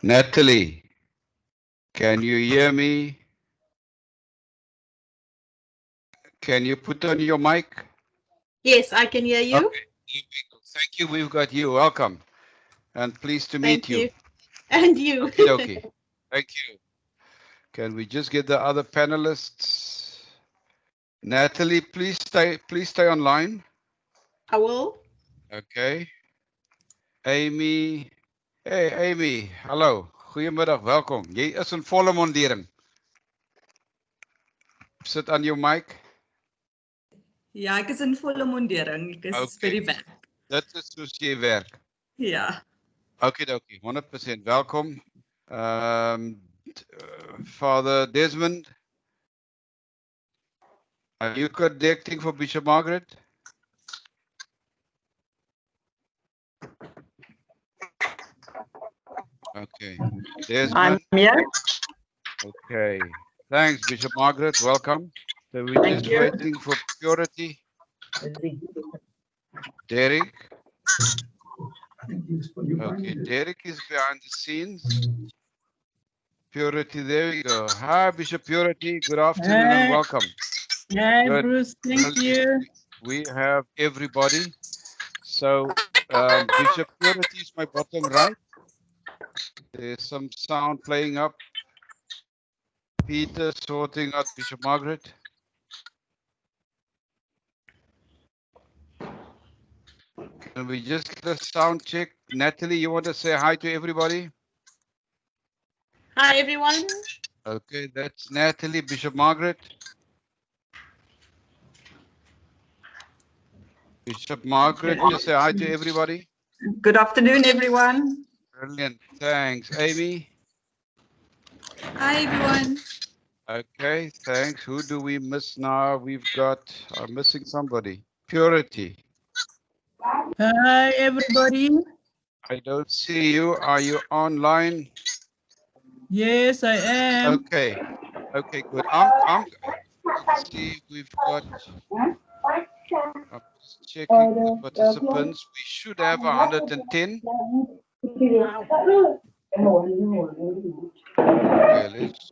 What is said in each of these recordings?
Natalie, can you hear me? Can you put on your mic? Yes, I can hear you. Okay, here we go. Thank you. We've got you. Welcome and pleased to meet Thank you. you. And you. Okie dokie. Thank you. Can we just get the other panelists? Natalie, please stay online. I will. Okay. Amy. Hey Amy, hallo. Goedemiddag, welkom. Jy is in volle mondering. Sit aan jou mic. Ja, ek is in volle mondering. Ek is by Okay. die werk. Dit is soos jy werk. Ja. Okie dokie, 100% welkom. Father Desmond, are you connecting for Bishop Margaret? Okay, Desmond. I'm here. Okay, thanks Bishop Margaret, welcome. So we're Thank just you. waiting for Purity. Derek. Okay, Derek is behind the scenes. Purity, there we go. Hi Bishop Purity, good afternoon and Hey. welcome. Hey, Good. Bruce, thank you. We have everybody. So Bishop Purity is my bottom right. There's some sound playing up. Peter sorting out Bishop Margaret. Can we just get a sound check? Natalie, you want to say hi to everybody? Hi, everyone. Okay, that's Natalie, Bishop Margaret. Bishop Margaret, just say hi to everybody. Good afternoon, everyone. Brilliant, thanks. Amy? Hi, everyone. Okay, thanks. Who do we miss now? We've got, I'm missing somebody. Purity. Hi, everybody. I don't see you. Are you online? Yes, I am. Okay. Okay, good. I'm see we've got I'm just checking the participants. We should have 110. Okay, let's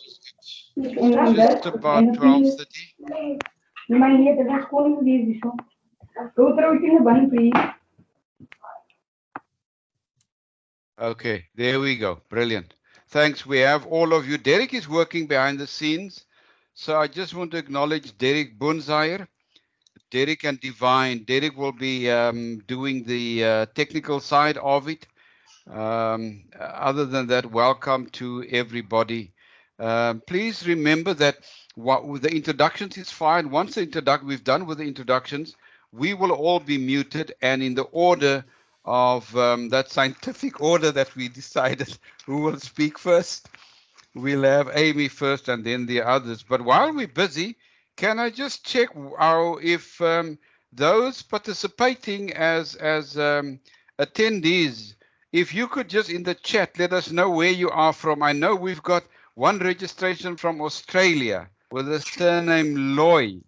just about 12:30. Okay, there we go. Brilliant. Thanks. We have all of you. Derek is working behind the scenes. So I just want to acknowledge Derek Bunzaier, Derek and Divine. Derek will be doing the technical side of it. Other than that, welcome to everybody. Please remember that with the introductions is fine. Once we've done with the introductions, we will all be muted, and in the order of that scientific order that we decided who will speak first. We'll have Amy first and then the others. But while we're busy, can I just check if those participating as attendees, if you could just in the chat let us know where you are from. I know we've got one registration from Australia with the surname Loy.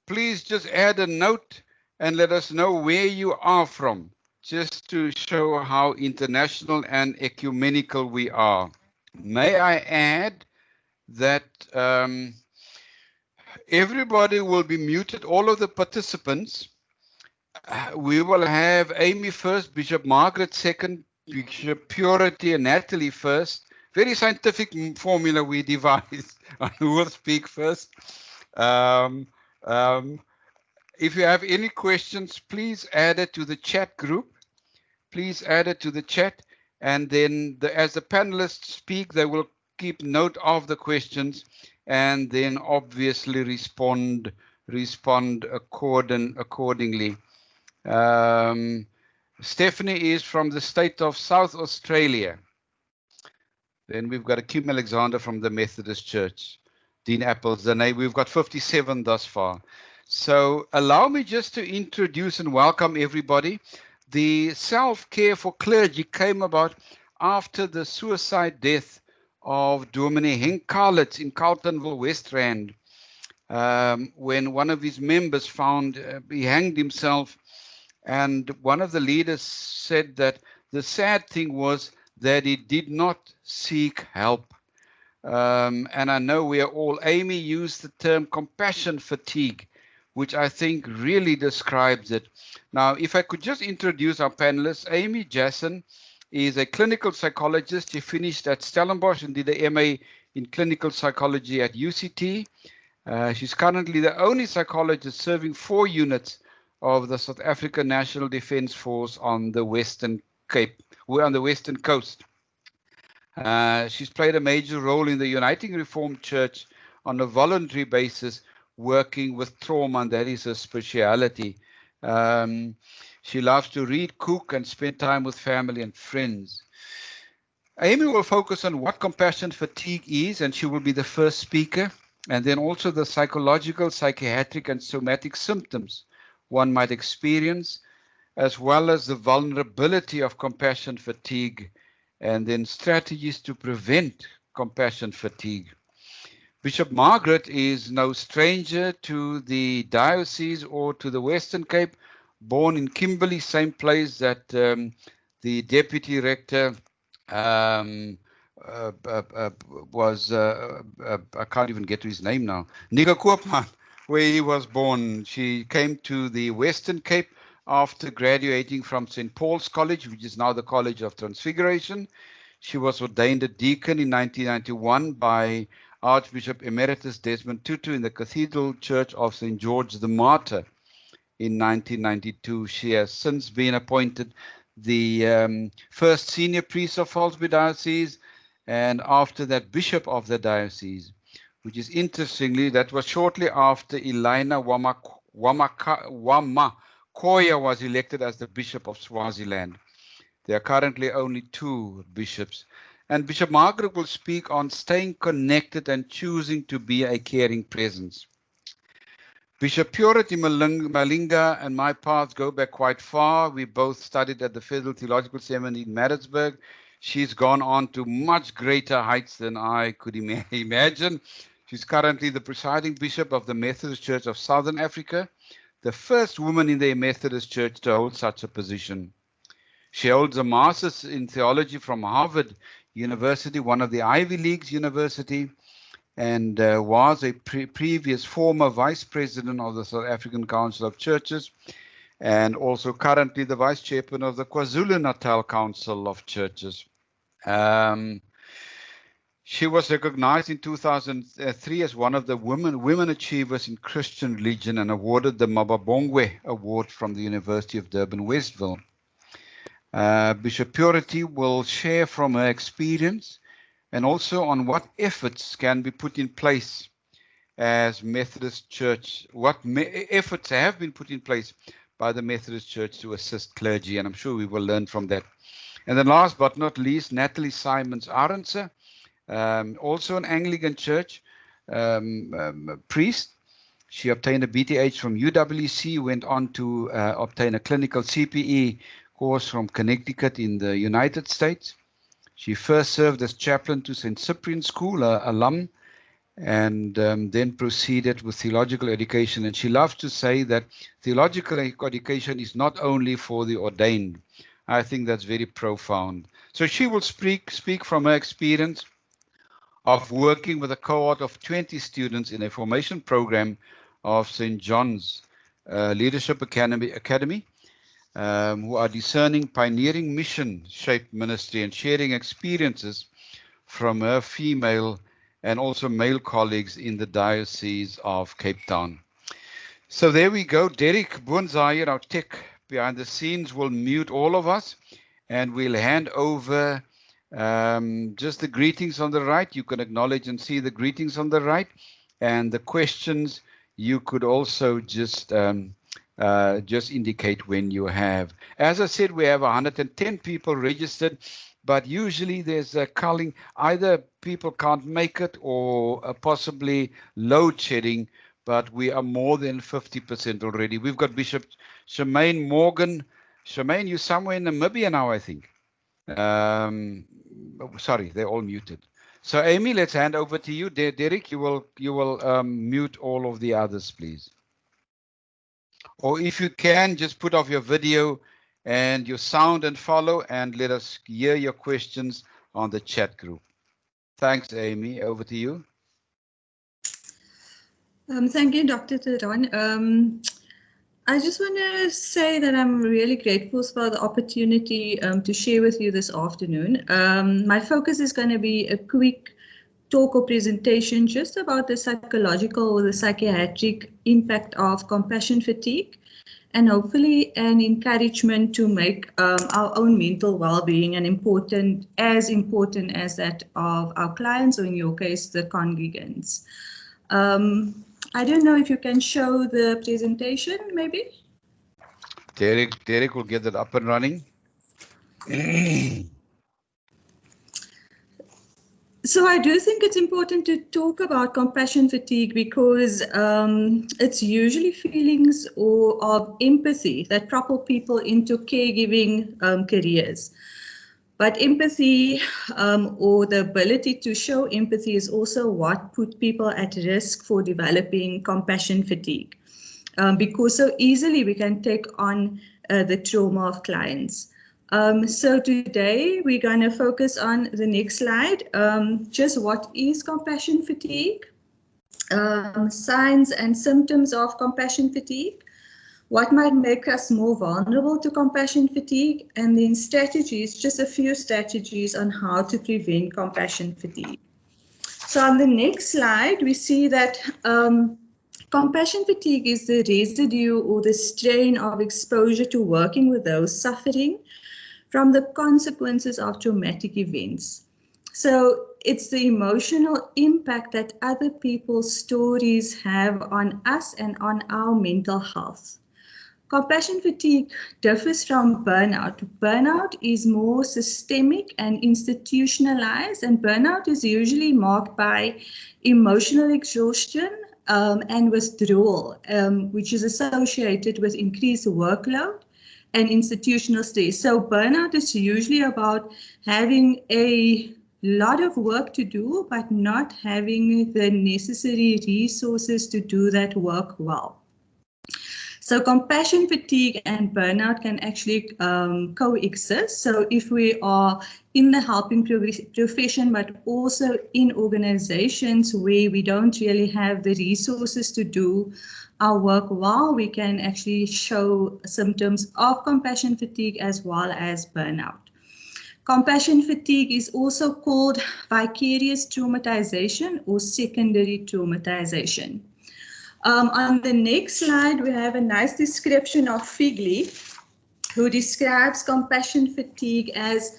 Please just add a note and let us know where you are from, just to show how international and ecumenical we are. May I add that everybody will be muted, all of the participants. We will have Amy first, Bishop Margaret second, Bishop Purity and Natalie first. Very scientific formula we devised on who will speak first. If you have any questions, please add it to the chat group. Please add it to the chat, and then as the panelists speak, they will keep note of the questions and then obviously respond accordingly. Stephanie is from the state of South Australia. Then we've got Akim Alexander from the Methodist Church. Dean Apples, we've got 57 thus far. So allow me just to introduce and welcome everybody. The self-care for clergy came about after the suicide death of Dominee Henk Karlitz in Carltonville, West Rand, when one of his members found he hanged himself. And one of the leaders said that the sad thing was that he did not seek help. And I know we are all, Amy used the term compassion fatigue, which I think really describes it. Now, if I could just introduce our panelists, Amy Jassen is a clinical psychologist. She finished at Stellenbosch and did the MA in clinical psychology at UCT. She's currently the only psychologist serving 4 units of the South African National Defence Force on the Western Cape. We're on the Western Coast. She's played a major role in the Uniting Reformed Church on a voluntary basis, working with trauma, and that is her speciality. She loves to read, cook, and spend time with family and friends. Amy will focus on what compassion fatigue is, and she will be the first speaker, and then also the psychological, psychiatric, and somatic symptoms one might experience, as well as the vulnerability of compassion fatigue, and then strategies to prevent compassion fatigue. Bishop Margaret is no stranger to the diocese or to the Western Cape, born in Kimberley, same place that the deputy rector was, I can't even get to his name now, Nico Koopman, where he was born. She came to the Western Cape after graduating from St. Paul's College, which is now the College of Transfiguration. She was ordained a deacon in 1991 by Archbishop Emeritus Desmond Tutu in the Cathedral Church of St. George the Martyr in 1992. She has since been appointed the first senior priest of Falsby Diocese, and after that bishop of the diocese, which is interestingly, that was shortly after Elina Wamakoya was elected as the Bishop of Swaziland. There are currently only 2 bishops. And Bishop Margaret will speak on staying connected and choosing to be a caring presence. Bishop Purity Malinga and my paths go back quite far. We both studied at the Federal Theological Seminary in Maritzburg. She's gone on to much greater heights than I could imagine. She's currently the presiding bishop of the Methodist Church of Southern Africa, the first woman in the Methodist Church to hold such a position. She holds a master's in theology from Harvard University, one of the Ivy League's university, and was a previous former vice president of the South African Council of Churches, and also currently the vice chairman of the KwaZulu-Natal Council of Churches. She was recognized in 2003 as one of the women achievers in Christian religion and awarded the Mababongwe Award from the University of Durban Westville. Bishop Purity will share from her experience and also on what efforts can be put in place as Methodist Church, what efforts have been put in place by the Methodist Church to assist clergy, and I'm sure we will learn from that. And then last but not least, Natalie Simons-Arendse, also an Anglican Church priest. She obtained a BTH from UWC, went on to obtain a clinical CPE course from Connecticut in the United States. She first served as chaplain to St. Cyprian School, alum, and then proceeded with theological education. And she loves to say that theological education is not only for the ordained. I think that's very profound. So she will speak from her experience of working with a cohort of 20 students in a formation program of St. John's Leadership Academy, who are discerning, pioneering mission-shaped ministry and sharing experiences from her female and also male colleagues in the Diocese of Cape Town. So there we go. Derek Boonzaier, our tech behind the scenes, will mute all of us, and we'll hand over just the greetings on the right. You can acknowledge and see the greetings on the right, and the questions you could also just indicate when you have. As I said, we have 110 people registered, but usually there's a culling. Either people can't make it or possibly load shedding, but we are more than 50% already. We've got Bishop Shemaine Morgan. Shemaine, you're somewhere in Namibia now, I think. Sorry, they're all muted. So Amy, let's hand over to you. Derek, you will mute all of the others, please. Or if you can, just put off your video and your sound and follow, and let us hear your questions on the chat group. Thanks, Amy. Over to you. Thank you, Dr. Theron. I just want to say that I'm really grateful for the opportunity to share with you this afternoon. My focus is going to be a quick talk or presentation just about the psychological or the psychiatric impact of compassion fatigue, and hopefully an encouragement to make our own mental well-being as important as that of our clients, or in your case, the congregants. I don't know if you can show the presentation, maybe? Derek will get that up and running. So I do think it's important to talk about compassion fatigue because it's usually feelings of empathy that propel people into caregiving careers. But empathy or the ability to show empathy is also what put people at risk for developing compassion fatigue, because so easily we can take on the trauma of clients. So today we're going to focus on the next slide, just what is compassion fatigue, signs and symptoms of compassion fatigue, what might make us more vulnerable to compassion fatigue, and then strategies, just a few strategies on how to prevent compassion fatigue. So on the next slide, we see that compassion fatigue is the residue or the strain of exposure to working with those suffering from the consequences of traumatic events. So it's the emotional impact that other people's stories have on us and on our mental health. Compassion fatigue differs from burnout. Burnout is more systemic and institutionalized, and burnout is usually marked by emotional exhaustion and withdrawal, which is associated with increased workload and institutional stress. So burnout is usually about having a lot of work to do, but not having the necessary resources to do that work well. So compassion fatigue and burnout can actually coexist. So if we are in the helping profession, but also in organizations where we don't really have the resources to do our work well, we can actually show symptoms of compassion fatigue as well as burnout. Compassion fatigue is also called vicarious traumatization or secondary traumatization. On the next slide, we have a nice description of Figley, who describes compassion fatigue as: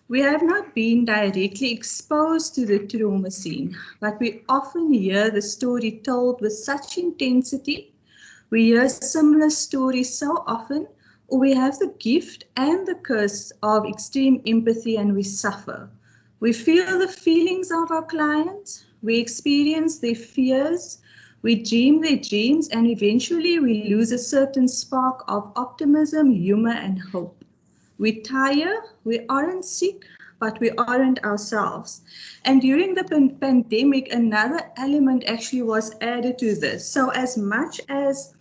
we have not been directly exposed to the trauma scene, but we often hear the story told with such intensity. We hear similar stories so often, or we have the gift and the curse of extreme empathy, and we suffer. We feel the feelings of our clients, we experience their fears, we dream their dreams, and eventually we lose a certain spark of optimism, humor, and hope. We tire, we aren't sick, but we aren't ourselves. And during the pandemic, another element actually was added to this. So as much as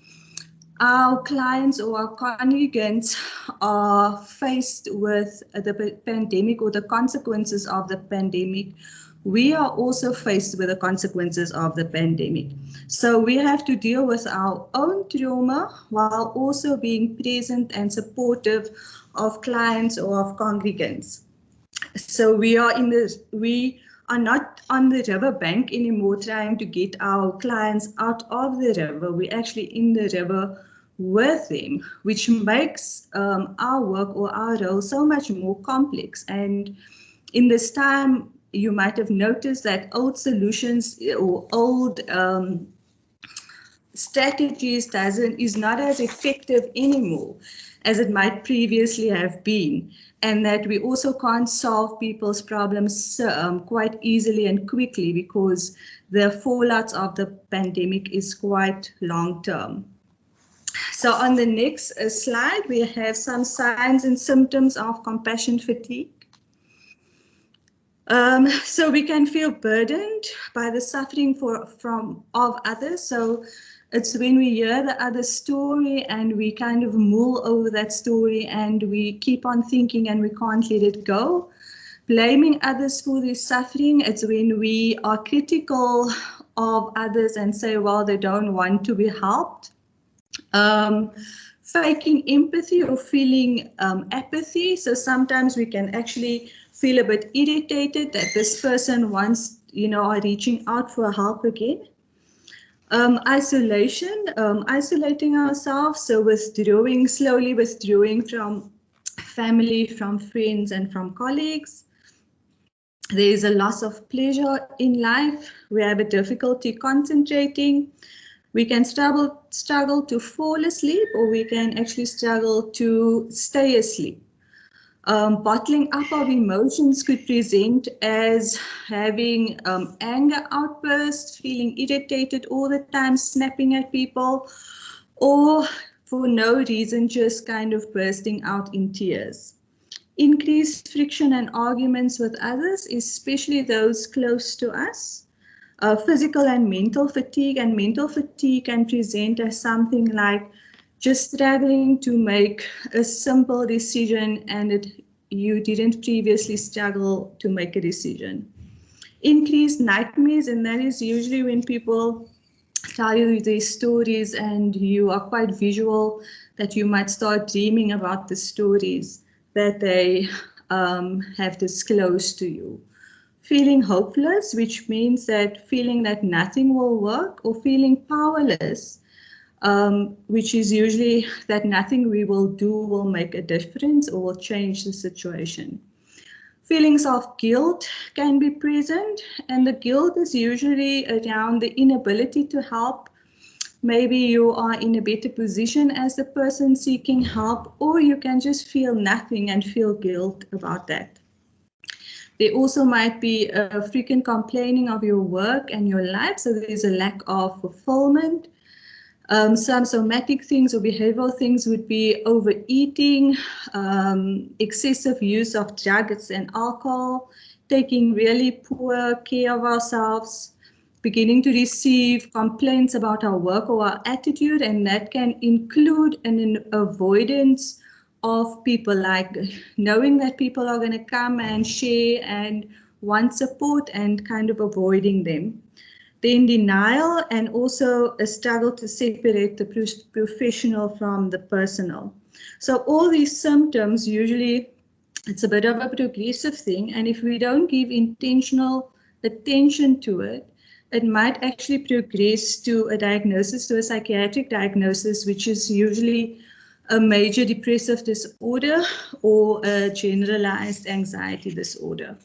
our clients or our congregants are faced with the pandemic or the consequences of the pandemic, we are also faced with the consequences of the pandemic. So we have to deal with our own trauma while also being present and supportive of clients or of congregants. So we are not on the river bank anymore trying to get our clients out of the river. We're actually in the river with them, which makes our work or our role so much more complex. And in this time, you might have noticed that old solutions or old strategies is not as effective anymore as it might previously have been, and that we also can't solve people's problems quite easily and quickly because the fallout of the pandemic is quite long term. So on the next slide, we have some signs and symptoms of compassion fatigue. So we can feel burdened by the suffering of others. So It's when we hear the other story and we kind of mull over that story and we keep on thinking and we can't let it go. Blaming others for their suffering, it's when we are critical of others and say, well, they don't want to be helped. Faking empathy or feeling apathy. So sometimes we can actually feel a bit irritated that this person wants, are reaching out for help again. Isolation, isolating ourselves, so slowly withdrawing from family, from friends, and from colleagues. There is a loss of pleasure in life. We have a difficulty concentrating. We can struggle to fall asleep, or we can actually struggle to stay asleep. Bottling up of emotions could present as having anger outbursts, feeling irritated all the time, snapping at people, or for no reason, just kind of bursting out in tears. Increased friction and arguments with others, especially those close to us. Physical and mental fatigue, can present as something like just struggling to make a simple decision and you didn't previously struggle to make a decision. Increased nightmares, and that is usually when people tell you these stories and you are quite visual, that you might start dreaming about the stories that they have disclosed to you. Feeling hopeless, which means that feeling that nothing will work, or feeling powerless, which is usually that nothing we will do will make a difference or will change the situation. Feelings of guilt can be present, and the guilt is usually around the inability to help. Maybe you are in a better position as the person seeking help, or you can just feel nothing and feel guilt about that. There also might be a frequent complaining of your work and your life, so there's a lack of fulfillment. Some somatic things or behavioral things would be overeating, excessive use of drugs and alcohol, taking really poor care of ourselves, beginning to receive complaints about our work or our attitude, and that can include an avoidance of people, like knowing that people are going to come and share and want support and kind of avoiding them. Then denial, and also a struggle to separate the professional from the personal. So all these symptoms, usually it's a bit of a progressive thing, and if we don't give intentional attention to it, it might actually progress to a diagnosis, to a psychiatric diagnosis, which is usually a major depressive disorder or a generalized anxiety disorder.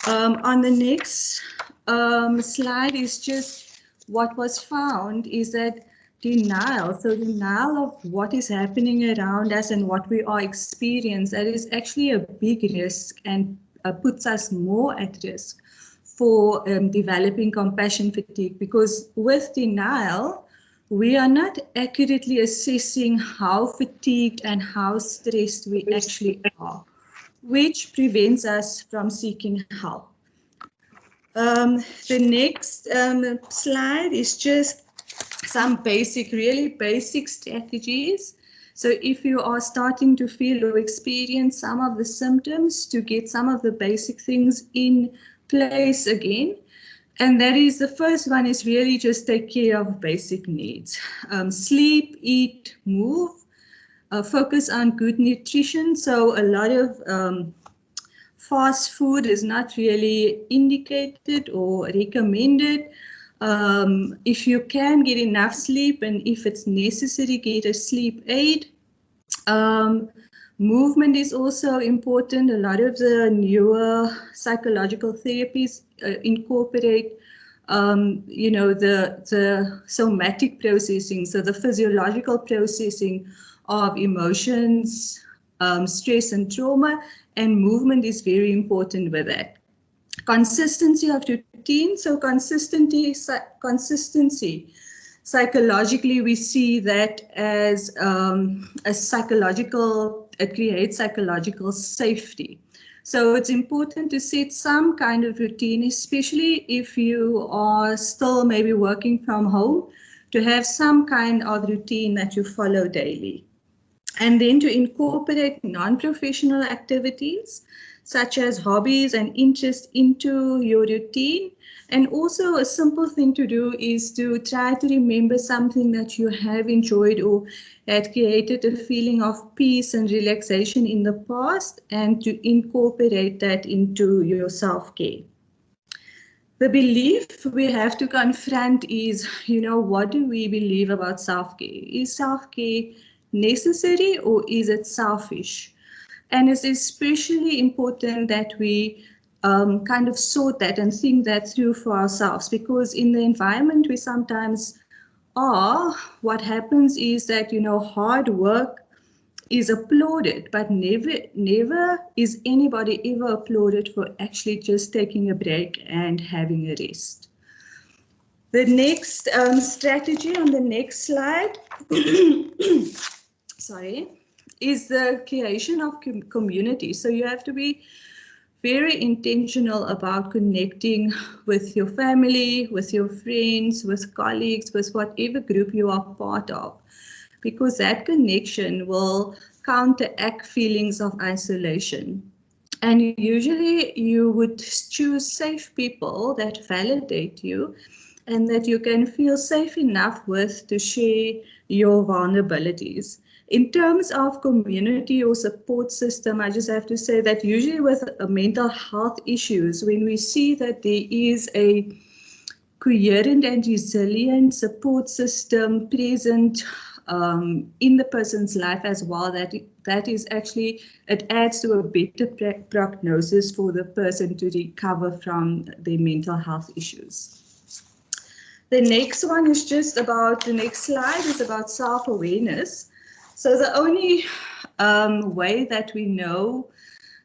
On the next slide is just what was found is that denial. So denial of what is happening around us and what we are experiencing, that is actually a big risk and puts us more at risk for developing compassion fatigue, because with denial, we are not accurately assessing how fatigued and how stressed we actually are, which prevents us from seeking help. The next slide is just some really basic strategies. So if you are starting to feel or experience some of the symptoms, to get some of the basic things in place again. And that is, the first one is really just take care of basic needs. Sleep, eat, move, focus on good nutrition. So a lot of fast food is not really indicated or recommended. If you can get enough sleep, and if it's necessary, get a sleep aid. Movement is also important. A lot of the newer psychological therapies incorporate, the somatic processing, so the physiological processing of emotions, stress and trauma, and movement is very important with that. Consistency of routine. So consistency. Psychologically, we see that as a psychological, it creates psychological safety. So it's important to set some kind of routine, especially if you are still maybe working from home, to have some kind of routine that you follow daily. And then to incorporate non-professional activities such as hobbies and interests into your routine. And also a simple thing to do is to try to remember something that you have enjoyed or had created a feeling of peace and relaxation in the past, and to incorporate that into your self-care. The belief we have to confront is, what do we believe about self-care? Is self-care necessary or is it selfish? And it's especially important that we kind of sort that and think that through for ourselves, because in the environment we sometimes are, what happens is that, hard work is applauded, but never is anybody ever applauded for actually just taking a break and having a rest. The next strategy on the next slide sorry, is the creation of community. So you have to be very intentional about connecting with your family, with your friends, with colleagues, with whatever group you are part of, because that connection will counteract feelings of isolation. And usually you would choose safe people that validate you and that you can feel safe enough with to share your vulnerabilities. In terms of community or support system, I just have to say that usually with mental health issues, when we see that there is a coherent and resilient support system present in the person's life as well, that is actually, it adds to a better prognosis for the person to recover from their mental health issues. The next one is just about, the next slide is about self-awareness. So the only way that we know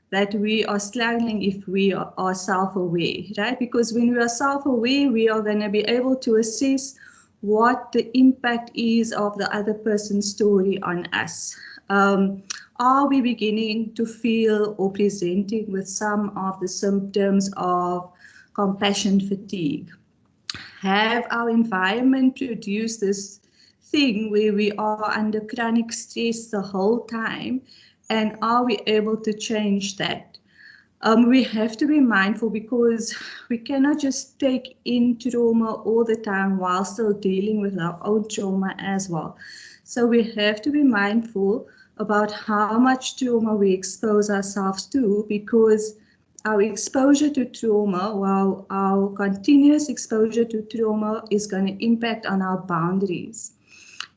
that we are struggling if we are self-aware, right? Because when we are self-aware, we are going to be able to assess what the impact is of the other person's story on us. Are we beginning to feel or presenting with some of the symptoms of compassion fatigue? Have our environment produced this thing where we are under chronic stress the whole time, and are we able to change that? We have to be mindful, because we cannot just take in trauma all the time while still dealing with our own trauma as well. So we have to be mindful about how much trauma we expose ourselves to, because our exposure to trauma, while our continuous exposure to trauma is going to impact on our boundaries.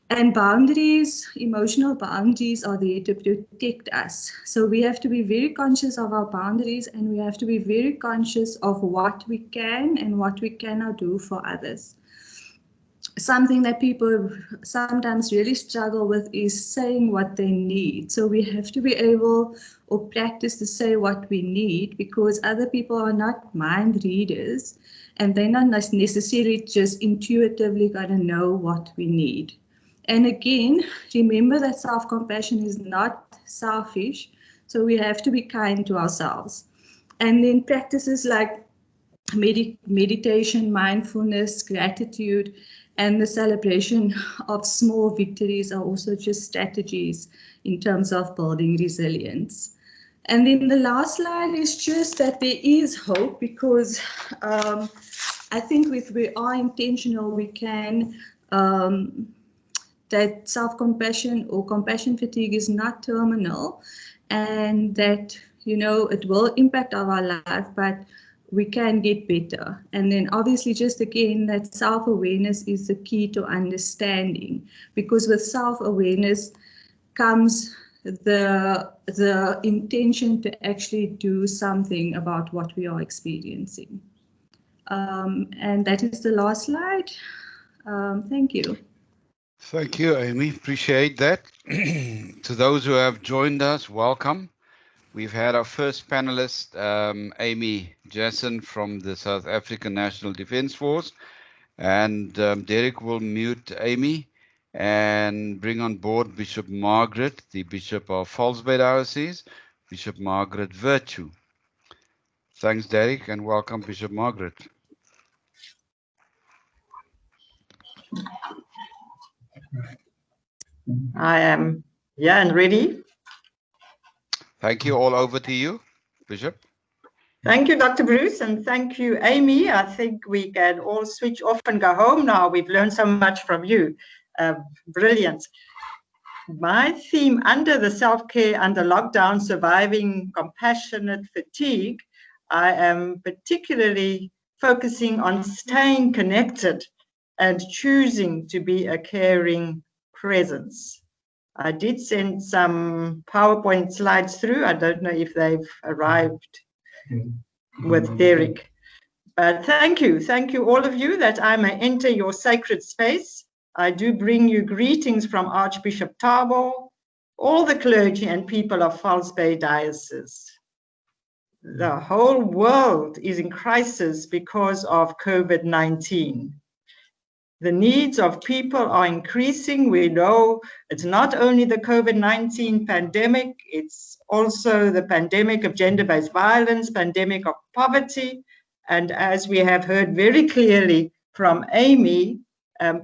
And boundaries, emotional boundaries, are there to protect us. So we have to be very conscious of our boundaries, and we have to be very conscious of what we can and what we cannot do for others. Something that people sometimes really struggle with is saying what they need. So we have to be able or practice to say what we need, because other people are not mind readers, and they're not necessarily just intuitively going to know what we need. And again, remember that self-compassion is not selfish, so we have to be kind to ourselves. And then practices like meditation, mindfulness, gratitude, and the celebration of small victories are also just strategies in terms of building resilience. And then the last slide is just that there is hope, because I think if we are intentional, we can that self-compassion or compassion fatigue is not terminal, and that, it will impact our life, but we can get better. And then obviously, just again, that self-awareness is the key to understanding, because with self-awareness comes the intention to actually do something about what we are experiencing. And that is the last slide. Thank you. Thank you, Amy. Appreciate that. To those who have joined us, welcome. We've had our first panelist, Amy Jassen from the South African National Defence Force. And Derek will mute Amy and bring on board Bishop Margaret, the Bishop of False Bay Diocese, Bishop Margaret Virtue. Thanks, Derek, and welcome, Bishop Margaret. I am here and ready. Thank you. All over to you, Bishop. Thank you, Dr. Bruce, and thank you, Amy. I think we can all switch off and go home now. We've learned so much from you. Brilliant. My theme under the self-care, under lockdown, surviving compassionate fatigue, I am particularly focusing on staying connected and choosing to be a caring presence. I did send some PowerPoint slides through. I don't know if they've arrived with Derek. But thank you all of you that I may enter your sacred space. I do bring you greetings from Archbishop Thabo, all the clergy and people of False Bay Diocese. The whole world is in crisis because of COVID-19. The needs of people are increasing. We know it's not only the COVID-19 pandemic, it's also the pandemic of gender-based violence, pandemic of poverty. And as we have heard very clearly from Amy,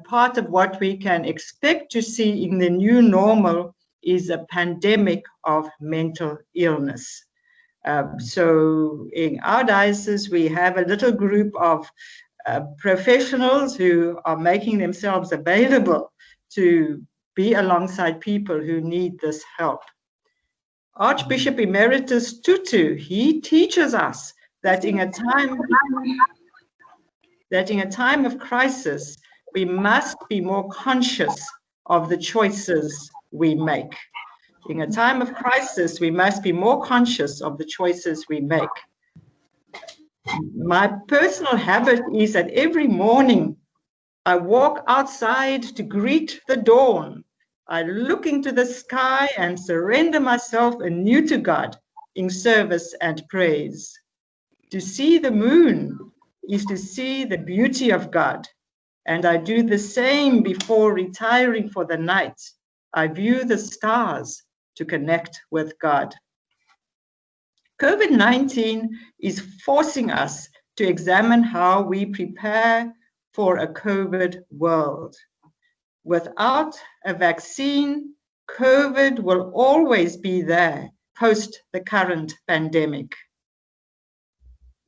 part of what we can expect to see in the new normal is a pandemic of mental illness. So in our diocese, we have a little group of professionals who are making themselves available to be alongside people who need this help. Archbishop Emeritus Tutu, he teaches us that in a time of crisis, we must be more conscious of the choices we make. In a time of crisis, we must be more conscious of the choices we make. My personal habit is that every morning I walk outside to greet the dawn. I look into the sky and surrender myself anew to God in service and praise. To see the moon is to see the beauty of God, and I do the same before retiring for the night. I view the stars to connect with God. COVID-19 is forcing us to examine how we prepare for a COVID world. Without a vaccine, COVID will always be there post the current pandemic.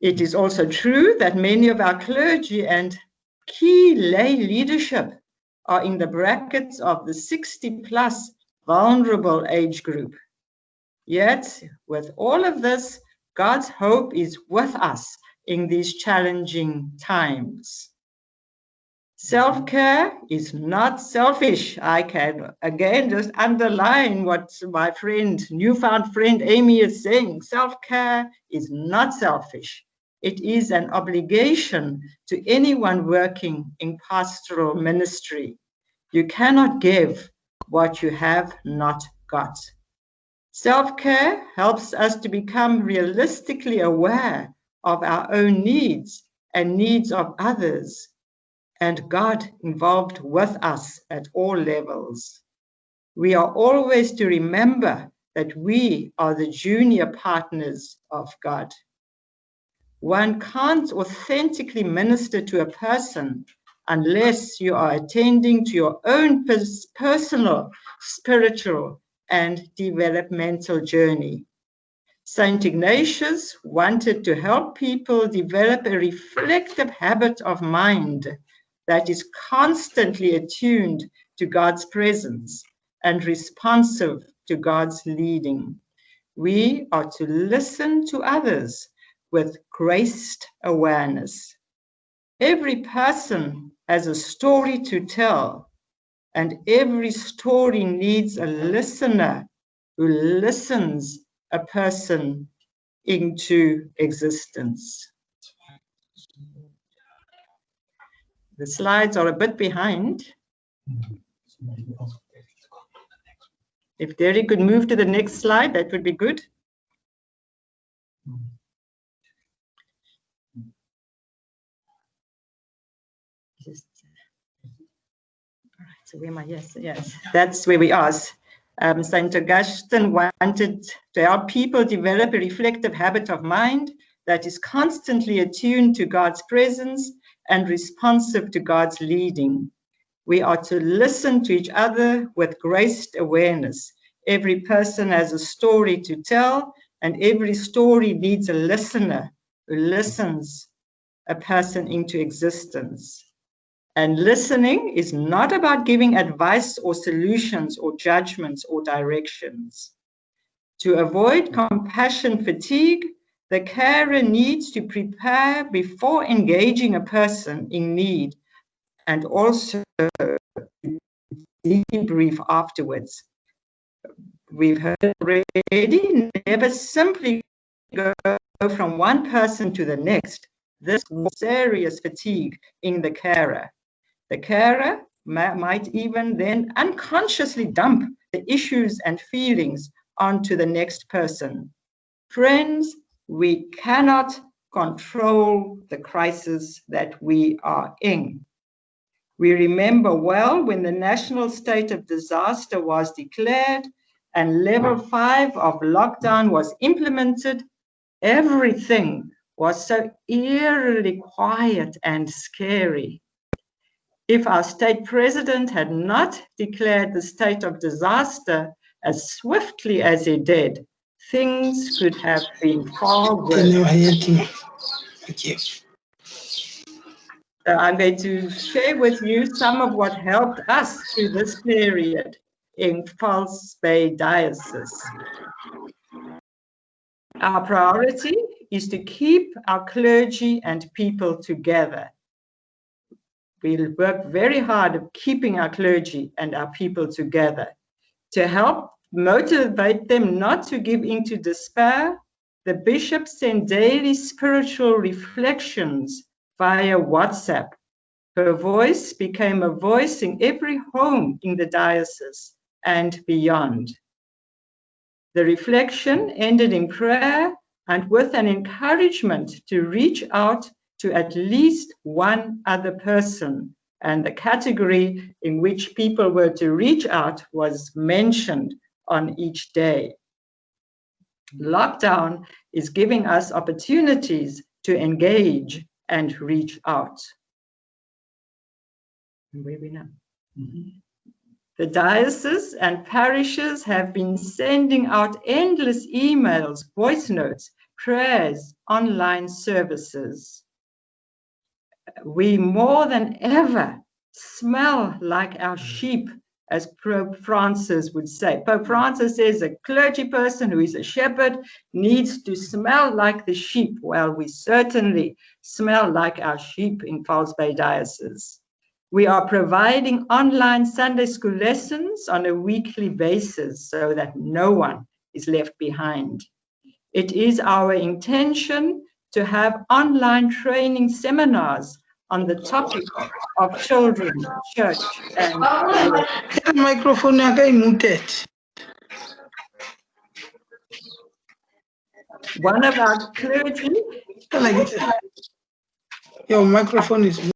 It is also true that many of our clergy and key lay leadership are in the brackets of the 60+ vulnerable age group. Yet, with all of this, God's hope is with us in these challenging times. Self-care is not selfish. I can again just underline what my friend, newfound friend Amy is saying. Self-care is not selfish. It is an obligation to anyone working in pastoral ministry. You cannot give what you have not got. Self-care helps us to become realistically aware of our own needs and needs of others, and God involved with us at all levels. We are always to remember that we are the junior partners of God. One can't authentically minister to a person unless you are attending to your own personal, spiritual, and developmental journey. Saint Ignatius wanted to help people develop a reflective habit of mind that is constantly attuned to God's presence and responsive to God's leading. We are to listen to others with graced awareness. Every person has a story to tell, and every story needs a listener who listens a person into existence. The slides are a bit behind. If Derek could move to the next slide, that would be good. So where am I? Yes, that's where we are. St. Augustine wanted to help people develop a reflective habit of mind that is constantly attuned to God's presence and responsive to God's leading. We are to listen to each other with graced awareness. Every person has a story to tell, and every story needs a listener who listens a person into existence. And listening is not about giving advice or solutions or judgments or directions. To avoid compassion fatigue, the carer needs to prepare before engaging a person in need and also debrief afterwards. We've heard already, never simply go from one person to the next. This was serious fatigue in the carer. The carer might even then unconsciously dump the issues and feelings onto the next person. Friends, we cannot control the crisis that we are in. We remember well when the national state of disaster was declared and level 5 of lockdown was implemented, everything was so eerily quiet and scary. If our state president had not declared the state of disaster as swiftly as he did, things could have been far worse. So I'm going to share with you some of what helped us through this period in False Bay Diocese. Our priority is to keep our clergy and people together. We'll work very hard at keeping our clergy and our people together. To help motivate them not to give in to despair, the bishops send daily spiritual reflections via WhatsApp. Her voice became a voice in every home in the diocese and beyond. The reflection ended in prayer and with an encouragement to reach out to at least one other person. And the category in which people were to reach out was mentioned on each day. Lockdown is giving us opportunities to engage and reach out. Where are we now? The diocese and parishes have been sending out endless emails, voice notes, prayers, online services. We more than ever smell like our sheep, as Pope Francis would say. Pope Francis says a clergy person who is a shepherd needs to smell like the sheep. Well, we certainly smell like our sheep in False Bay Diocese. We are providing online Sunday school lessons on a weekly basis so that no one is left behind. It is our intention to have online training seminars on the topic of children, church, and microphone muted. One of our clergy. Your microphone is.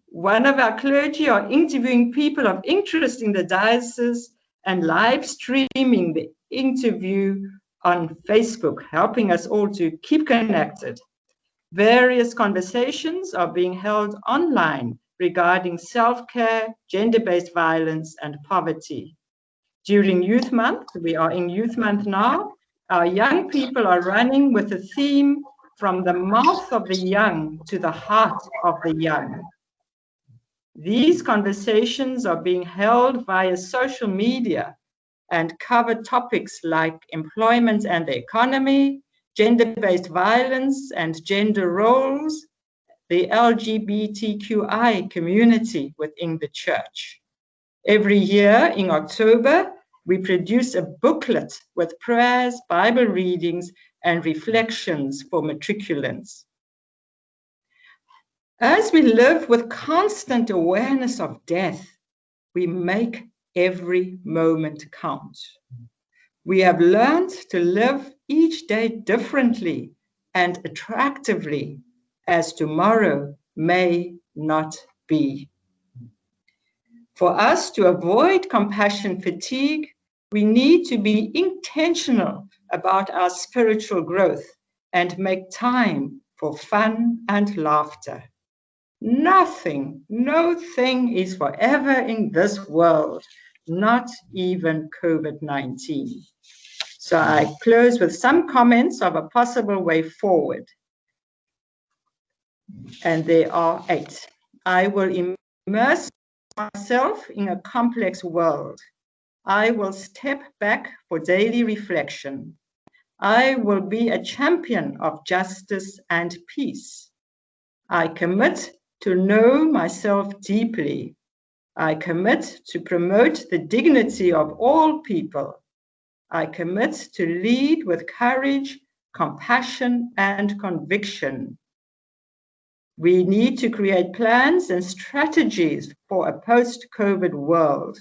One of our clergy are interviewing people of interest in the diocese and live streaming the interview on Facebook, helping us all to keep connected. Various conversations are being held online regarding self-care, gender-based violence, and poverty. During Youth Month, we are in Youth Month now, our young people are running with a theme from the mouth of the young to the heart of the young. These conversations are being held via social media and cover topics like employment and the economy, gender-based violence and gender roles, the LGBTQI community within the church. Every year in October, we produce a booklet with prayers, Bible readings, and reflections for matriculants. As we live with constant awareness of death, we make every moment count. We have learned to live each day differently and attractively, as tomorrow may not be. For us to avoid compassion fatigue, we need to be intentional about our spiritual growth and make time for fun and laughter. Nothing, no thing is forever in this world, not even COVID-19. So I close with some comments of a possible way forward. And there are 8. I will immerse myself in a complex world. I will step back for daily reflection. I will be a champion of justice and peace. I commit to know myself deeply. I commit to promote the dignity of all people. I commit to lead with courage, compassion, and conviction. We need to create plans and strategies for a post-COVID world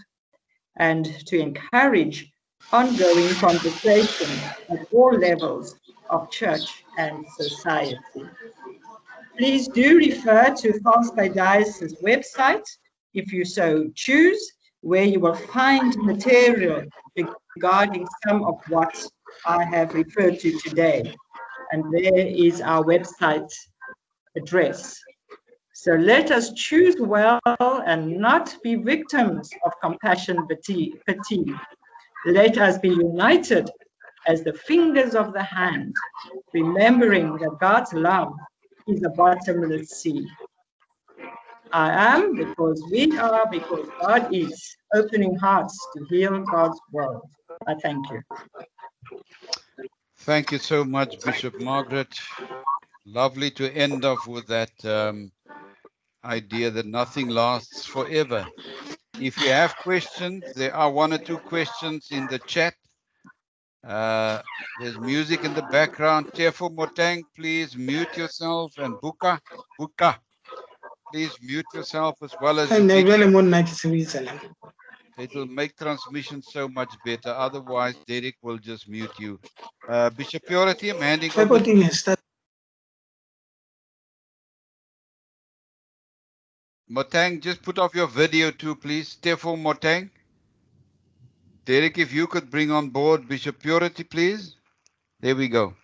and to encourage ongoing conversation at all levels of church and society. Please do refer to Fastby Diocese website if you so choose, where you will find material regarding some of what I have referred to today. And there is our website address. So let us choose well and not be victims of compassion fatigue. Let us be united as the fingers of the hand, remembering that God's love is a bottomless sea. I am because we are, because God is, opening hearts to heal God's world. I thank you. Thank you so much, Bishop Margaret. Lovely to end off with that idea that nothing lasts forever. If you have questions, there are 1 or 2 questions in the chat. There's music in the background. Tefo Motang, please mute yourself. And Buka, please mute yourself as well as And the video. really more nice to Switzerland. It will make transmission so much better. Otherwise, Derek will just mute you. Bishop Purity, I'm handing over. Everything has started. Motang, just put off your video too, please. Tefo Motang. Derek, if you could bring on board Bishop Purity, please. There we go.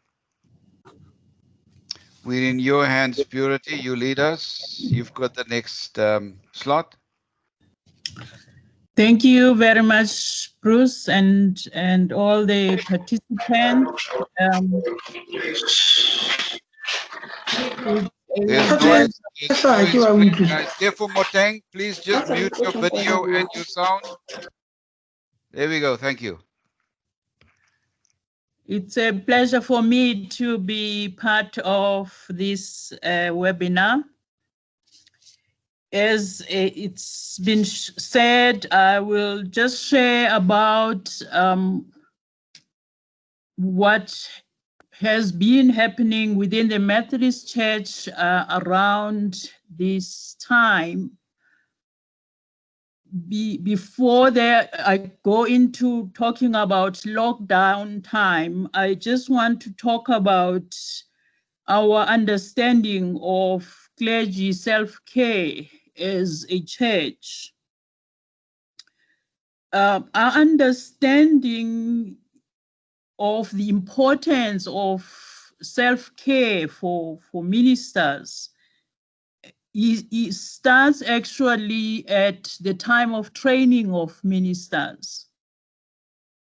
We're in your hands, Purity. You lead us. You've got the next slot. Thank you very much, Bruce, and all the participants. Therefore, Motang, please just mute your video and your sound. There we go. Thank you. It's a pleasure for me to be part of this webinar. As it's been said, I will just share about what has been happening within the Methodist Church around this time. Before I go into talking about lockdown time, I just want to talk about our understanding of clergy self-care as a church. Our understanding of the importance of self-care for ministers it starts actually at the time of training of ministers.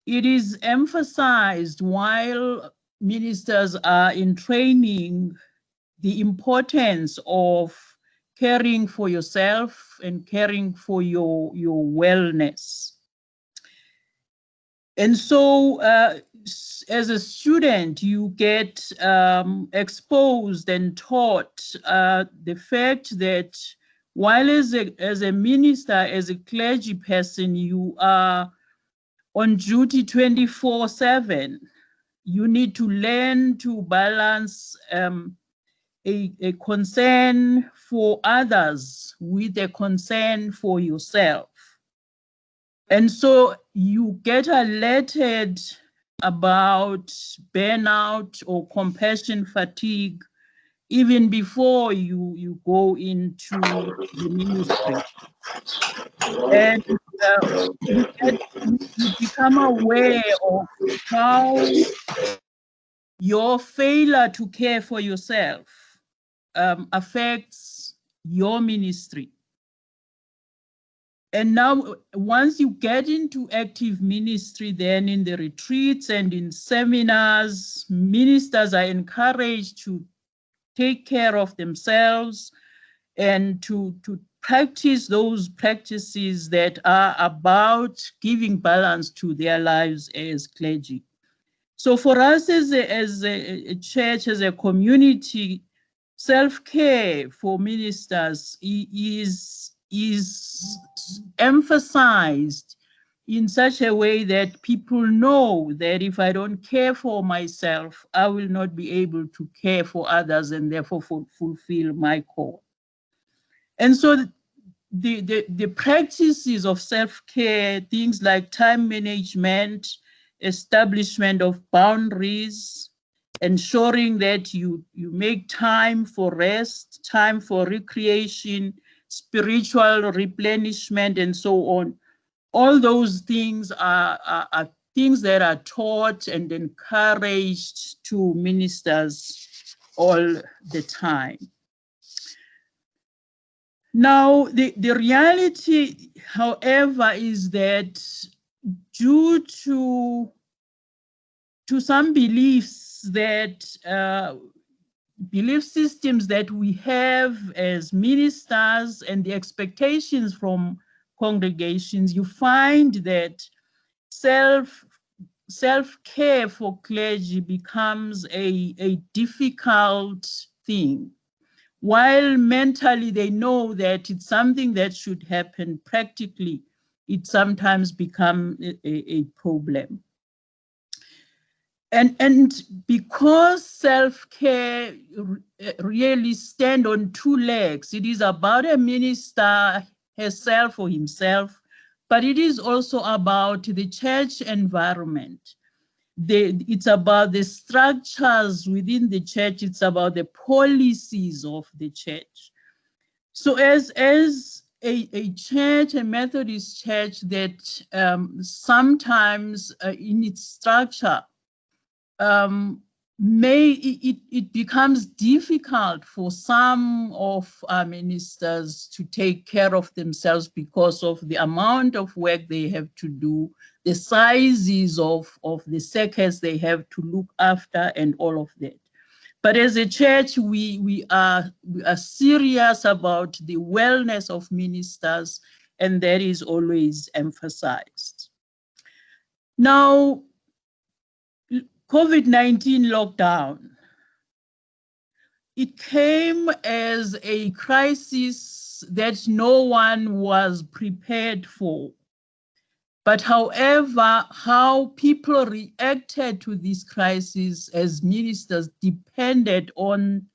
It is emphasized while ministers are in training the importance of caring for yourself and caring for your wellness. And so as a student, you get exposed and taught the fact that while as a minister, as a clergy person, you are on duty 24/7. You need to learn to balance a concern for others with a concern for yourself. And so you get alerted about burnout or compassion fatigue even before you go into the ministry. And you become aware of how your failure to care for yourself affects your ministry. And now, once you get into active ministry, then in the retreats and in seminars, ministers are encouraged to take care of themselves and to practice those practices that are about giving balance to their lives as clergy. So for us as a church, as a community, self-care for ministers is emphasized in such a way that people know that if I don't care for myself, I will not be able to care for others and therefore fulfill my call. And so the practices of self-care, things like time management, establishment of boundaries, ensuring that you make time for rest, time for recreation, spiritual replenishment, and so on. All those things are things that are taught and encouraged to ministers all the time. Now, the reality, however, is that due to some beliefs that belief systems that we have as ministers and the expectations from congregations, you find that self-care for clergy becomes a difficult thing. While mentally they know that it's something that should happen, practically it sometimes becomes a problem. And because self-care really stands on two legs, it is about a minister herself or himself, but it is also about the church environment. It's about the structures within the church. It's about the policies of the church. So as a church, a Methodist church that sometimes in its structure, it becomes difficult for some of our ministers to take care of themselves because of the amount of work they have to do, the sizes of the circuits they have to look after, and all of that. But as a church, we are serious about the wellness of ministers, and that is always emphasized. Now, COVID-19 lockdown, it came as a crisis that no one was prepared for. But however, how people reacted to this crisis as ministers depended on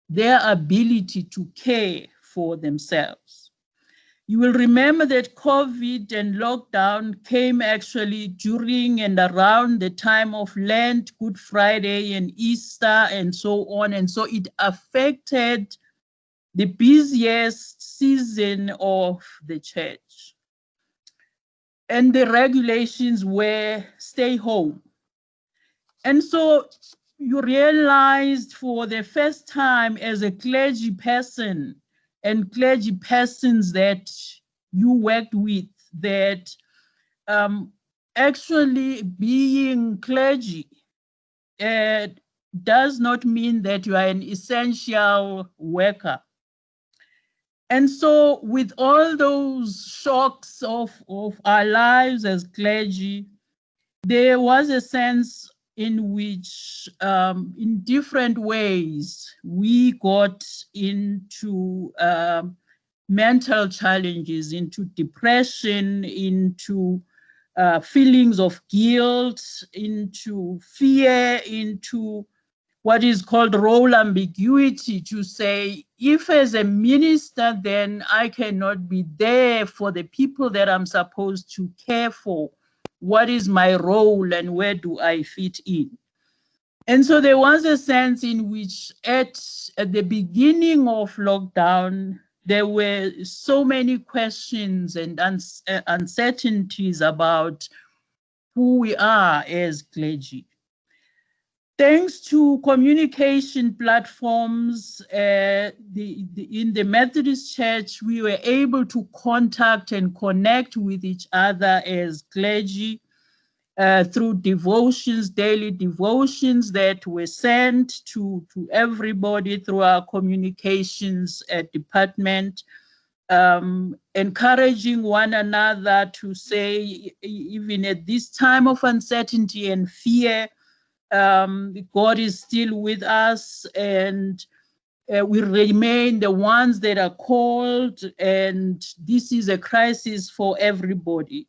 their ability to care for themselves. You will remember that COVID and lockdown came actually during and around the time of Lent, Good Friday, and Easter, and so on. And so it affected the busiest season of the church. And the regulations were stay home. And so you realized for the first time as a clergy person and clergy persons that you worked with that actually being clergy does not mean that you are an essential worker. And so with all those shocks of our lives as clergy, there was a sense in which, in different ways, we got into mental challenges, into depression, into feelings of guilt, into fear, into what is called role ambiguity, to say, if as a minister, then I cannot be there for the people that I'm supposed to care for. What is my role and where do I fit in? And so there was a sense in which at the beginning of lockdown, there were so many questions and uncertainties about who we are as clergy. Thanks to communication platforms in the Methodist Church, we were able to contact and connect with each other as clergy through devotions, daily devotions that were sent to everybody through our communications department, encouraging one another to say, even at this time of uncertainty and fear, God is still with us, and we remain the ones that are called, and this is a crisis for everybody.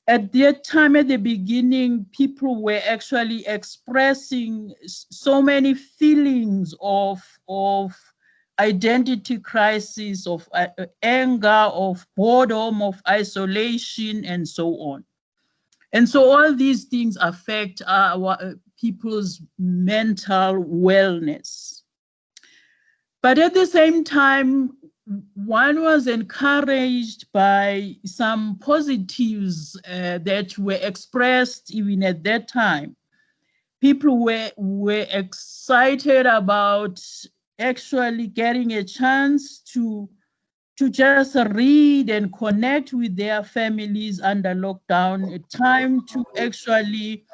At that time, at the beginning, people were actually expressing so many feelings of identity crisis, of anger, of boredom, of isolation, and so on. And so all these things affect our people's mental wellness. But at the same time, one was encouraged by some positives that were expressed even at that time. People were excited about actually getting a chance to just read and connect with their families under lockdown, a time to actually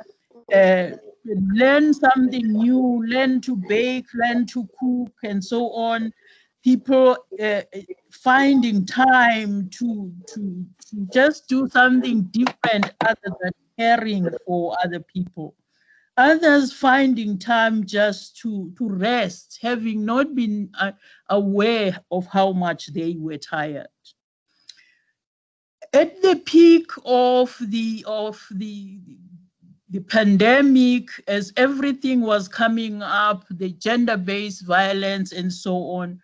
learn something new, learn to bake, learn to cook, and so on. People finding time to just do something different other than caring for other people. Others finding time just to rest, having not been aware of how much they were tired. At the peak of the pandemic, as everything was coming up, the gender-based violence and so on,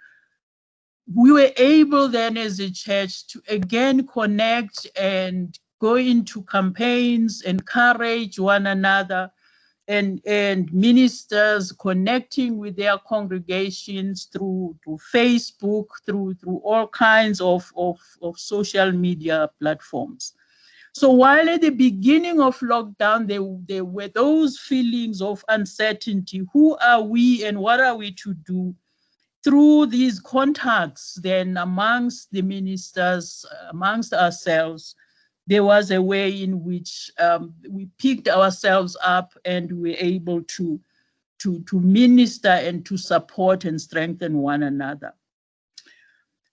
we were able then as a church to again connect and go into campaigns, encourage one another, and ministers connecting with their congregations through Facebook, through all kinds of social media platforms. So while at the beginning of lockdown, there were those feelings of uncertainty, who are we and what are we to do? Through these contacts then amongst the ministers, amongst ourselves, there was a way in which we picked ourselves up and we were able to minister and to support and strengthen one another.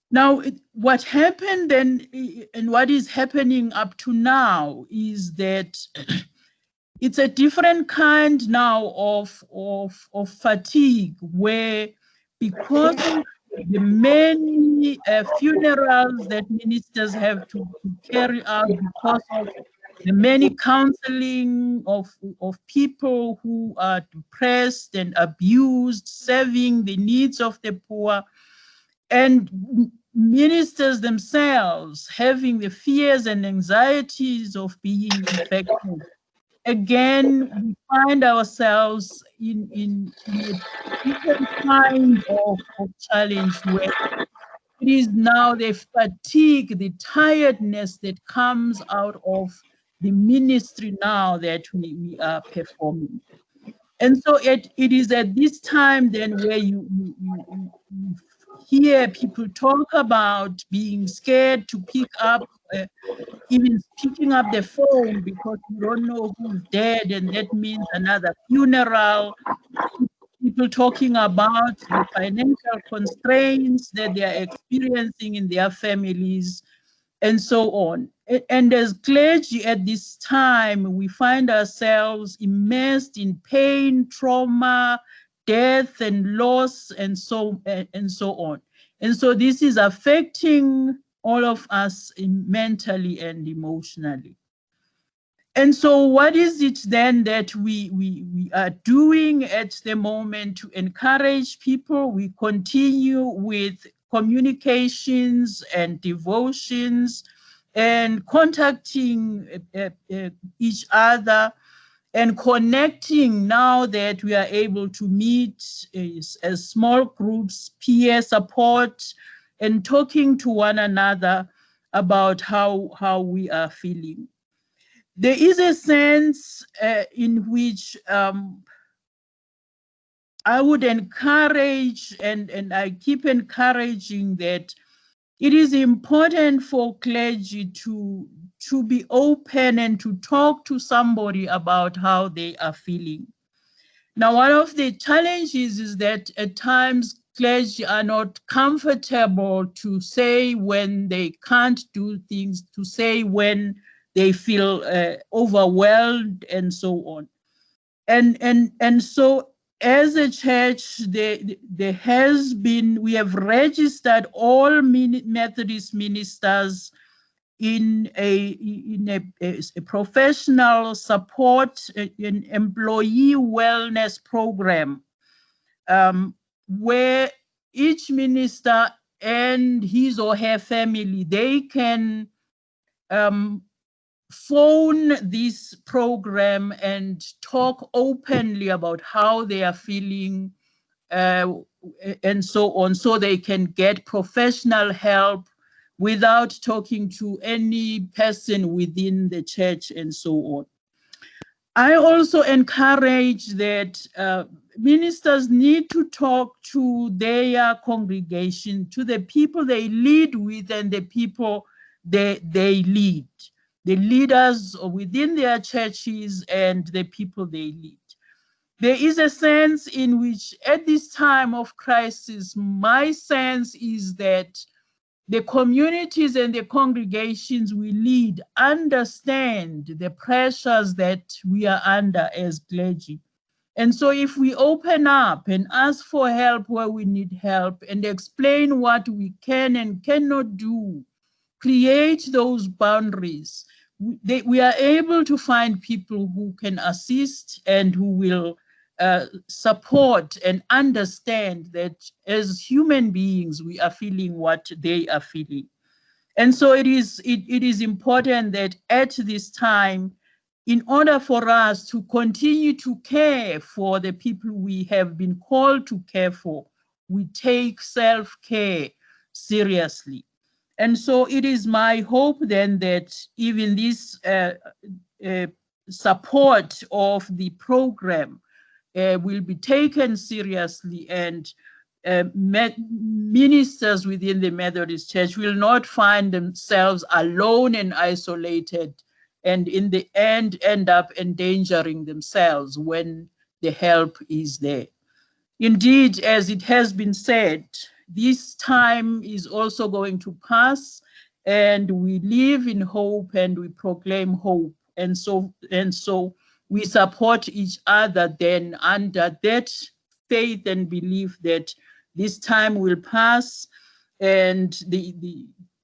Now, what happened then, and what is happening up to now, is that it's a different kind now of fatigue, where because of the many funerals that ministers have to carry out, because of the many counseling of people who are depressed and abused, serving the needs of the poor, and ministers themselves having the fears and anxieties of being infected. Again, we find ourselves in a different kind of challenge, where it is now the fatigue, the tiredness that comes out of the ministry now that we are performing. And so it is at this time then where you hear people talk about being scared to pick up, even picking up the phone because you don't know who's dead, and that means another funeral. People talking about the financial constraints that they are experiencing in their families, and so on. And as clergy at this time, we find ourselves immersed in pain, trauma, death, and loss, and so on. And so this is affecting all of us mentally and emotionally. And so what is it then that we are doing at the moment to encourage people? We continue with communications and devotions and contacting each other and connecting now that we are able to meet as small groups, peer support, and talking to one another about how we are feeling. There is a sense in which I would encourage, and I keep encouraging, that it is important for clergy to be open and to talk to somebody about how they are feeling. Now, one of the challenges is that at times clergy are not comfortable to say when they can't do things, to say when they feel overwhelmed and so on. And so as a church, we have registered all Methodist ministers in a professional support, an employee wellness program, where each minister and his or her family, they can phone this program and talk openly about how they are feeling, and so on, so they can get professional help without talking to any person within the church and so on. I also encourage that ministers need to talk to their congregation, to the people they lead with and the people they lead, the leaders within their churches and the people they lead. There is a sense in which at this time of crisis, my sense is that the communities and the congregations we lead understand the pressures that we are under as clergy. And so if we open up and ask for help where we need help and explain what we can and cannot do, create those boundaries, we are able to find people who can assist and who will support and understand that as human beings, we are feeling what they are feeling. And so it is important that at this time, in order for us to continue to care for the people we have been called to care for, we take self-care seriously. And so it is my hope then that even this support of the program will be taken seriously, and ministers within the Methodist Church will not find themselves alone and isolated, and in the end up endangering themselves when the help is there. Indeed, as it has been said, this time is also going to pass, and we live in hope and we proclaim hope. And so we support each other then under that faith and belief that this time will pass, and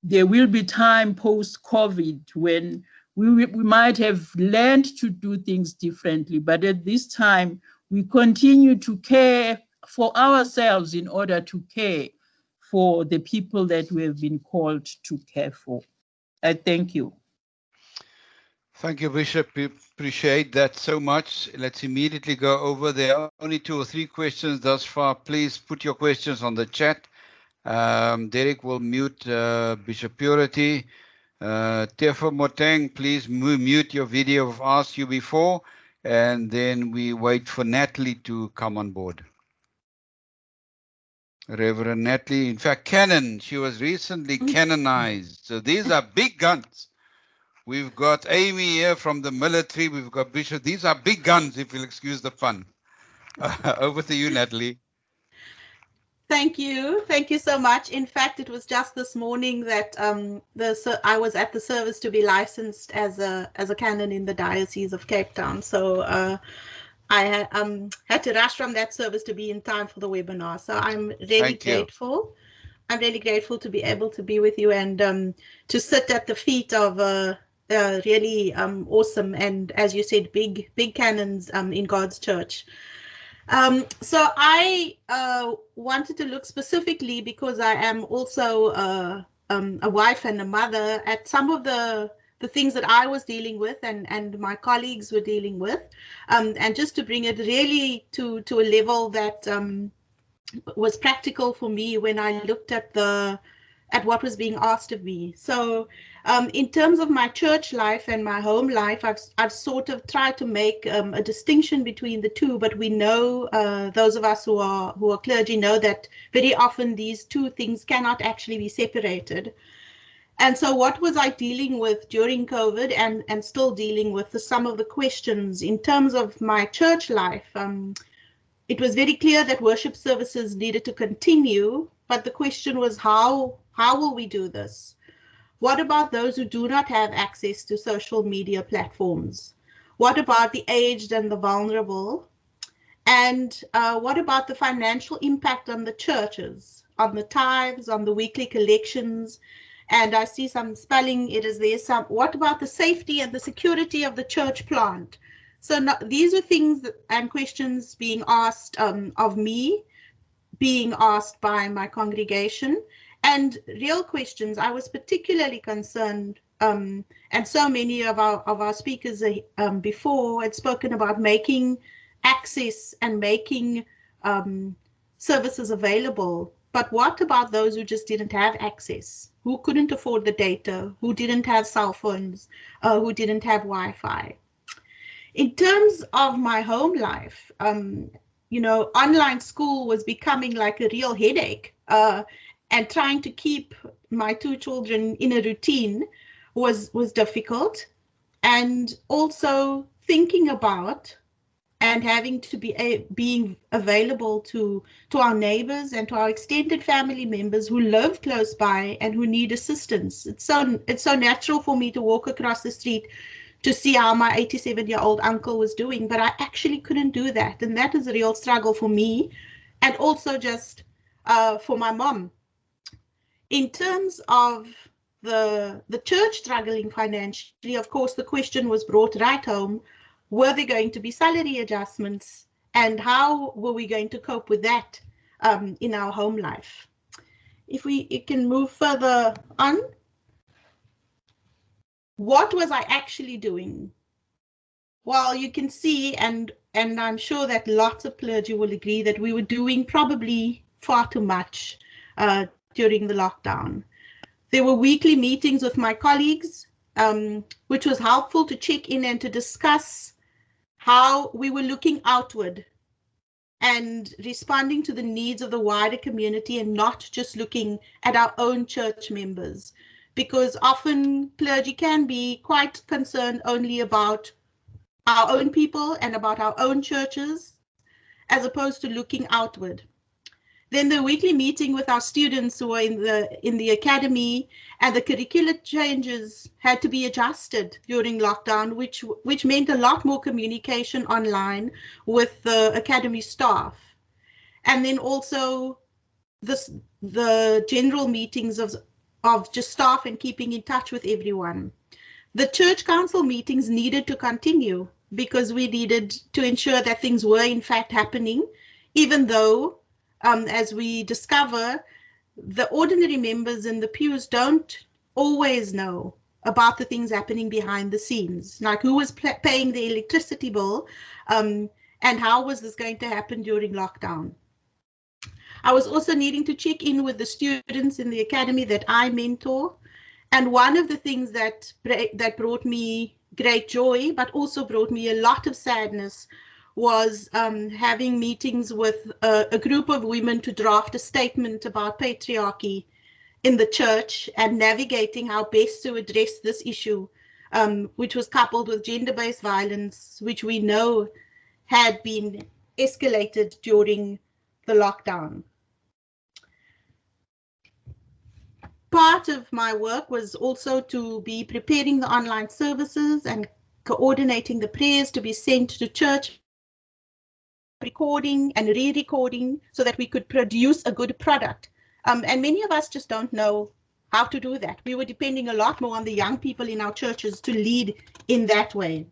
there will be time post-COVID when we might have learned to do things differently, but at this time we continue to care for ourselves in order to care for the people that we have been called to care for. I thank you. Thank you, Bishop. We appreciate that so much. Let's immediately go over. There are only 2 or 3 questions thus far. Please put your questions on the chat. Derek will mute Bishop Purity. Tefo Moteng, please mute your video. I've asked you before, and then we wait for Natalie to come on board. Reverend Natalie, in fact, Canon, she was recently canonized. So these are big guns. We've got Amy here from the military. We've got Bishop. These are big guns, if you'll excuse the pun. Over to you, Natalie. Thank you. Thank you so much. In fact, it was just this morning that I was at the service to be licensed as a canon in the Diocese of Cape Town. So I had to rush from that service to be in time for the webinar. So I'm really grateful. I'm really grateful to be able to be with you and to sit at the feet of really awesome and, as you said, big canons in God's church. So I wanted to look specifically, because I am also a wife and a mother, at some of the things that I was dealing with and my colleagues were dealing with, and just to bring it really to a level that was practical for me when I looked at what was being asked of me. So In terms of my church life and my home life, I've sort of tried to make a distinction between the two, but we know, those of us who are clergy know that very often these two things cannot actually be separated. And so what was I dealing with during COVID and still dealing with some of the questions in terms of my church life? It was very clear that worship services needed to continue, but the question was how will we do this? What about those who do not have access to social media platforms? What about the aged and the vulnerable? And what about the financial impact on the churches, on the tithes, on the weekly collections? And I see some spelling, it is there some, what about the safety and the security of the church plant? So these are things and questions being asked of me, being asked by my congregation, and real questions. I was particularly concerned, and so many of our speakers before had spoken about making access and making services available. But what about those who just didn't have access, who couldn't afford the data, who didn't have cell phones, who didn't have Wi-Fi? In terms of my home life, you know, online school was becoming like a real headache, and trying to keep my two children in a routine was difficult. And also thinking about and having to be being available to our neighbors and to our extended family members who live close by and who need assistance. It's so natural for me to walk across the street to see how my 87-year-old uncle was doing, but I actually couldn't do that. And that is a real struggle for me, and also just for my mom. In terms of the church struggling financially, of course, the question was brought right home, were there going to be salary adjustments, and how were we going to cope with that in our home life? If we can move further on. What was I actually doing? Well, you can see, and I'm sure that lots of clergy will agree, that we were doing probably far too much during the lockdown. There were weekly meetings with my colleagues, which was helpful to check in and to discuss how we were looking outward and responding to the needs of the wider community and not just looking at our own church members. Because often clergy can be quite concerned only about our own people and about our own churches, as opposed to looking outward. Then the weekly meeting with our students who are in the academy, and the curricular changes had to be adjusted during lockdown, which meant a lot more communication online with the academy staff. And then also the general meetings of just staff and keeping in touch with everyone. The church council meetings needed to continue because we needed to ensure that things were in fact happening, even though, as we discover, the ordinary members in the pews don't always know about the things happening behind the scenes, like who was paying the electricity bill, and how was this going to happen during lockdown. I was also needing to check in with the students in the academy that I mentor. And one of the things that brought me great joy, but also brought me a lot of sadness, was having meetings with a group of women to draft a statement about patriarchy in the church and navigating how best to address this issue, which was coupled with gender-based violence, which we know had been escalated during the lockdown. Part of my work was also to be preparing the online services and coordinating the prayers to be sent to church, recording and re-recording so that we could produce a good product. And many of us just don't know how to do that. We were depending a lot more on the young people in our churches to lead in that way.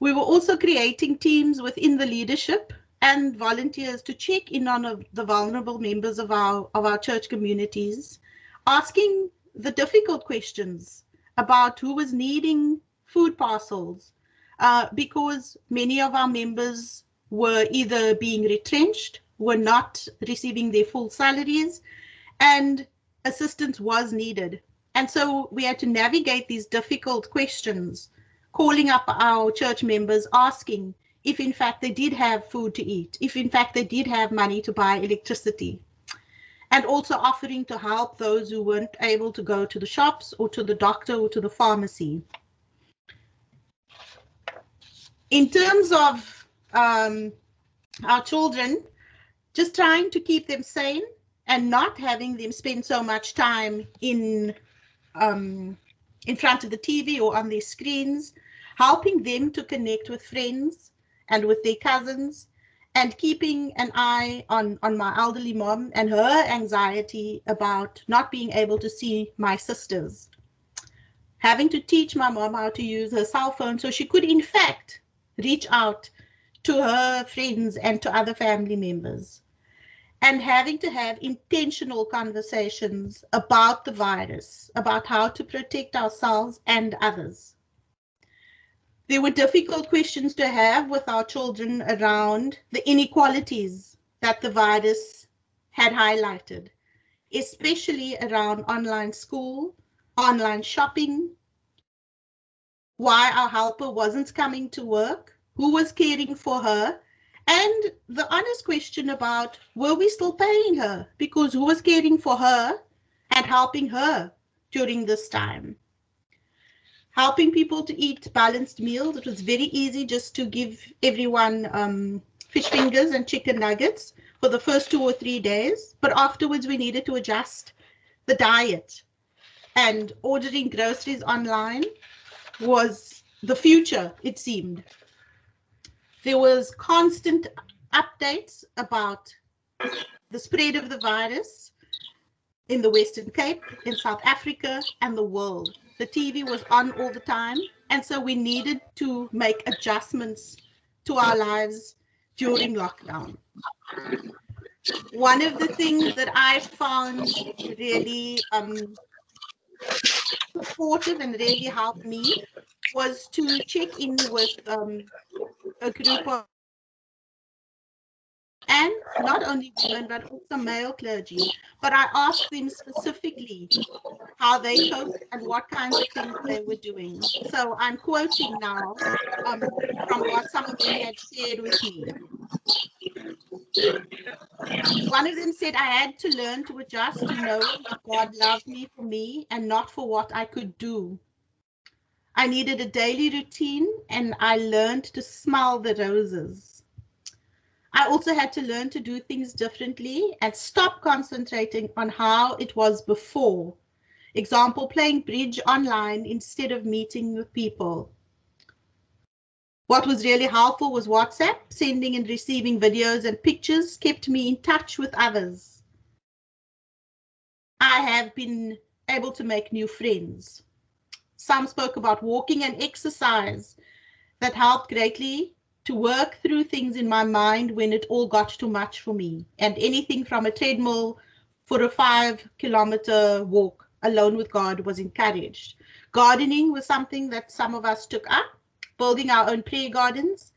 We were also creating teams within the leadership and volunteers to check in on the vulnerable members of our church communities, asking the difficult questions about who was needing food parcels, because many of our members were either being retrenched, were not receiving their full salaries, and assistance was needed. And so we had to navigate these difficult questions, calling up our church members, asking if in fact they did have food to eat, if in fact they did have money to buy electricity, and also offering to help those who weren't able to go to the shops or to the doctor or to the pharmacy. In terms of our children, just trying to keep them sane and not having them spend so much time in front of the TV or on their screens, helping them to connect with friends and with their cousins, and keeping an eye on my elderly mom and her anxiety about not being able to see my sisters. Having to teach my mom how to use her cell phone so she could in fact reach out to her friends and to other family members. And having to have intentional conversations about the virus, about how to protect ourselves and others. There were difficult questions to have with our children around the inequalities that the virus had highlighted, especially around online school, online shopping, why our helper wasn't coming to work, who was caring for her, and the honest question about, were we still paying her? Because who was caring for her and helping her during this time? Helping people to eat balanced meals. It was very easy just to give everyone fish fingers and chicken nuggets for the first 2 or 3 days. But afterwards, we needed to adjust the diet. And ordering groceries online was the future, it seemed. There was constant updates about the spread of the virus in the Western Cape, in South Africa, and the world. The TV was on all the time, and so we needed to make adjustments to our lives during lockdown. One of the things that I found really supportive and really helped me was to check in with a group of, and not only women, but also male clergy. But I asked them specifically how they coped and what kinds of things they were doing. So I'm quoting now from what some of them had shared with me. One of them said, I had to learn to adjust to knowing that God loved me for me and not for what I could do. I needed a daily routine, and I learned to smell the roses. I also had to learn to do things differently and stop concentrating on how it was before. Example, playing bridge online instead of meeting with people. What was really helpful was WhatsApp. Sending and receiving videos and pictures kept me in touch with others. I have been able to make new friends. Some spoke about walking and exercise. That helped greatly to work through things in my mind when it all got too much for me. And anything from a treadmill for a 5-kilometer walk alone with God was encouraged. Gardening was something that some of us took up, building our own prayer gardens.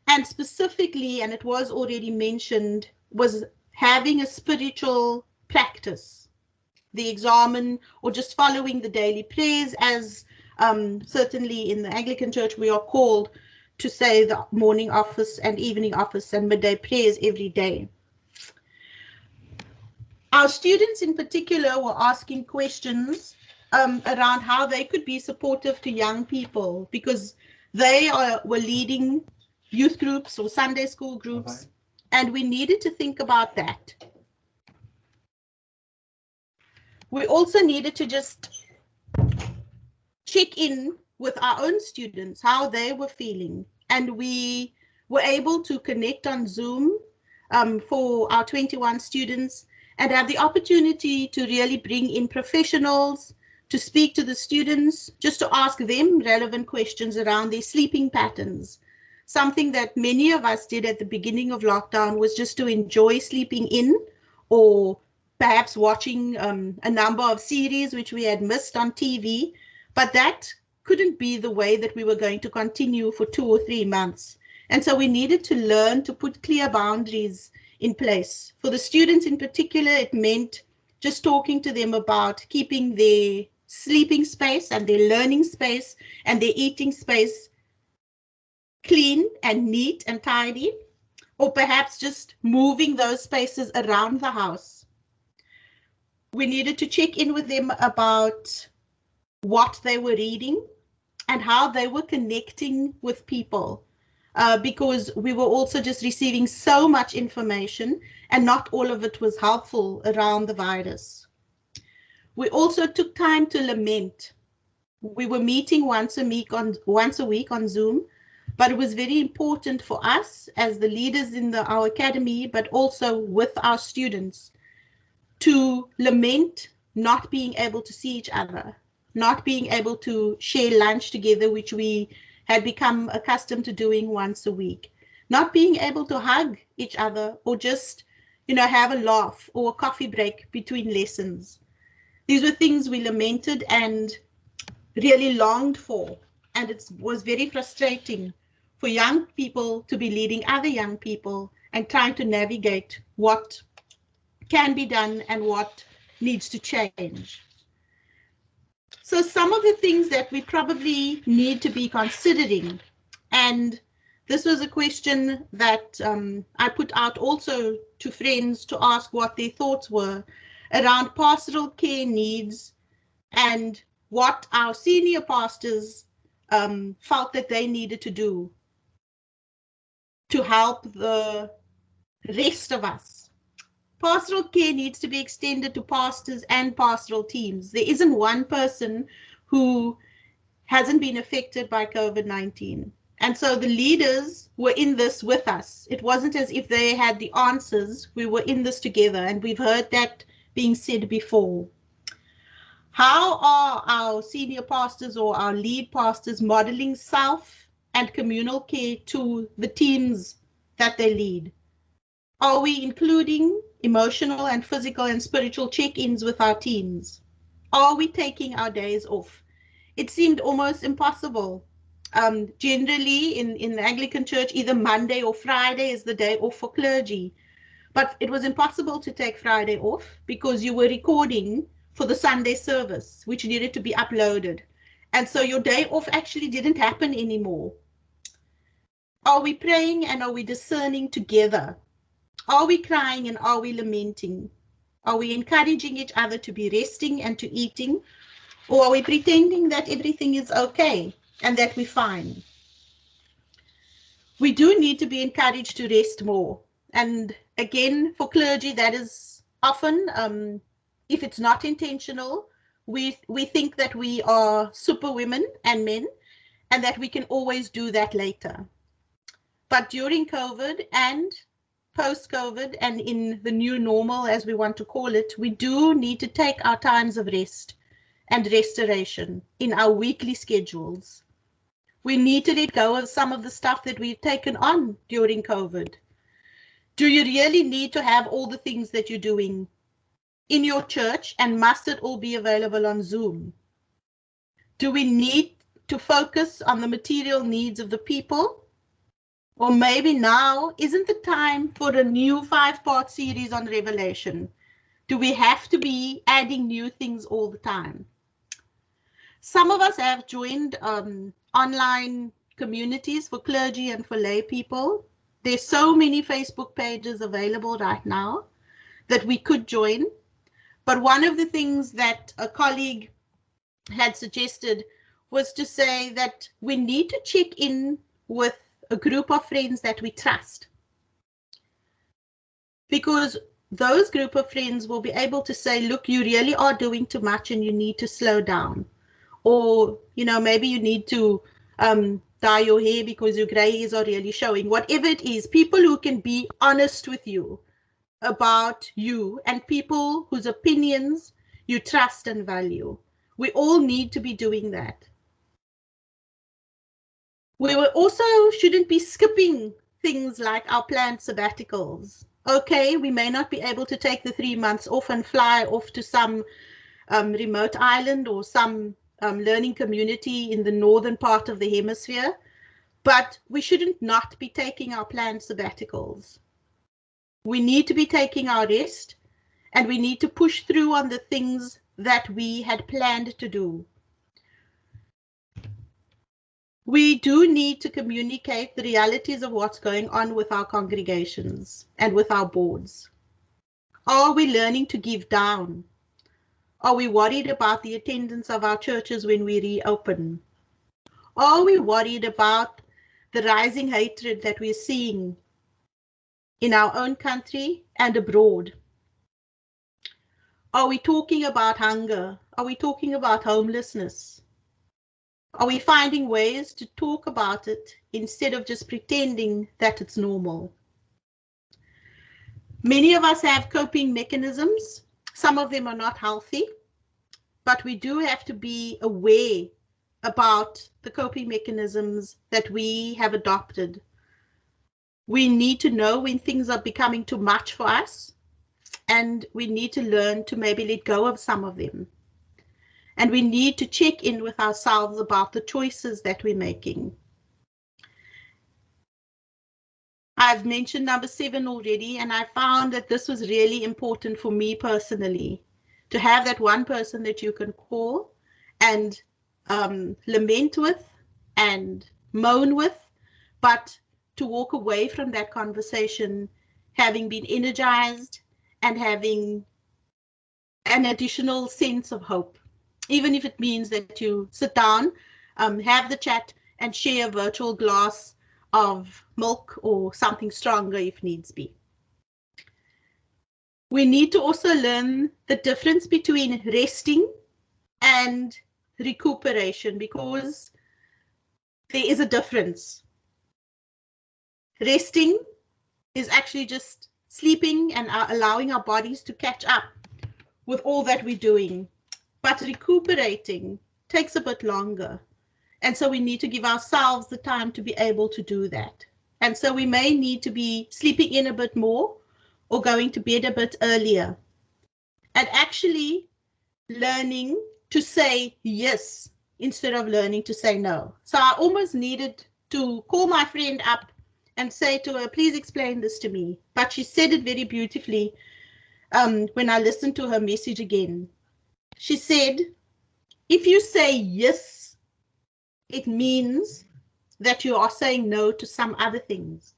And specifically, and it was already mentioned, was having a spiritual practice. The examen, or just following the daily prayers, as certainly in the Anglican Church we are called to say the morning office and evening office and midday prayers every day. Our students in particular were asking questions around how they could be supportive to young people, because they were leading youth groups or Sunday school groups, and we needed to think about that. We also needed to just check in with our own students, how they were feeling. And we were able to connect on Zoom for our 21 students and have the opportunity to really bring in professionals to speak to the students, just to ask them relevant questions around their sleeping patterns. Something that many of us did at the beginning of lockdown was just to enjoy sleeping in, or perhaps watching a number of series which we had missed on TV, but that couldn't be the way that we were going to continue for 2 or 3 months. And so we needed to learn to put clear boundaries in place. For the students in particular, it meant just talking to them about keeping their sleeping space and their learning space and their eating space clean and neat and tidy, or perhaps just moving those spaces around the house. We needed to check in with them about what they were reading and how they were connecting with people, because we were also just receiving so much information and not all of it was helpful around the virus. We also took time to lament. We were meeting once a week on Zoom, but it was very important for us as the leaders in our academy, but also with our students, to lament not being able to see each other, not being able to share lunch together, which we had become accustomed to doing once a week, not being able to hug each other or just, have a laugh or a coffee break between lessons. These were things we lamented and really longed for, and it was very frustrating for young people to be leading other young people and trying to navigate what can be done and what needs to change. So some of the things that we probably need to be considering, and this was a question that I put out also to friends to ask what their thoughts were around pastoral care needs and what our senior pastors felt that they needed to do to help the rest of us. Pastoral care needs to be extended to pastors and pastoral teams. There isn't one person who hasn't been affected by COVID-19. And so the leaders were in this with us. It wasn't as if they had the answers. We were in this together, and we've heard that being said before. How are our senior pastors or our lead pastors modeling self and communal care to the teams that they lead? Are we including emotional and physical and spiritual check-ins with our teams? Are we taking our days off? It seemed almost impossible. Generally in the Anglican Church, either Monday or Friday is the day off for clergy. But it was impossible to take Friday off because you were recording for the Sunday service, which needed to be uploaded. And so your day off actually didn't happen anymore. Are we praying and are we discerning together? Are we crying and are we lamenting? Are we encouraging each other to be resting and to eating? Or are we pretending that everything is okay and that we're fine? We do need to be encouraged to rest more. And again, for clergy, that is often, if it's not intentional, we think that we are super women and men and that we can always do that later. But during COVID and post-COVID and in the new normal, as we want to call it, we do need to take our times of rest and restoration in our weekly schedules. We need to let go of some of the stuff that we've taken on during COVID. Do you really need to have all the things that you're doing in your church, and must it all be available on Zoom? Do we need to focus on the material needs of the people? Or maybe now isn't the time for a new 5-part series on Revelation? Do we have to be adding new things all the time? Some of us have joined online communities for clergy and for lay people. There's so many Facebook pages available right now that we could join. But one of the things that a colleague had suggested was to say that we need to check in with a group of friends that we trust, because those group of friends will be able to say, look, you really are doing too much and you need to slow down. Or, maybe you need to dye your hair because your gray hairs are really showing. Whatever it is, people who can be honest with you about you and people whose opinions you trust and value. We all need to be doing that. We also shouldn't be skipping things like our planned sabbaticals. Okay, we may not be able to take the 3 months off and fly off to some remote island or some learning community in the northern part of the hemisphere, but we shouldn't not be taking our planned sabbaticals. We need to be taking our rest, and we need to push through on the things that we had planned to do. We do need to communicate the realities of what's going on with our congregations and with our boards. Are we learning to give down? Are we worried about the attendance of our churches when we reopen? Are we worried about the rising hatred that we're seeing in our own country and abroad? Are we talking about hunger? Are we talking about homelessness? Are we finding ways to talk about it instead of just pretending that it's normal? Many of us have coping mechanisms. Some of them are not healthy, but we do have to be aware about the coping mechanisms that we have adopted. We need to know when things are becoming too much for us, and we need to learn to maybe let go of some of them. And we need to check in with ourselves about the choices that we're making. I've mentioned number 7 already, and I found that this was really important for me personally, to have that one person that you can call and lament with and moan with, but to walk away from that conversation having been energized and having an additional sense of hope, even if it means that you sit down, have the chat, and share a virtual glass of milk or something stronger if needs be. We need to also learn the difference between resting and recuperation, because there is a difference. Resting is actually just sleeping and allowing our bodies to catch up with all that we're doing. But recuperating takes a bit longer. And so we need to give ourselves the time to be able to do that. And so we may need to be sleeping in a bit more or going to bed a bit earlier. And actually learning to say yes instead of learning to say no. So I almost needed to call my friend up and say to her, please explain this to me. But she said it very beautifully when I listened to her message again. She said, if you say yes, it means that you are saying no to some other things.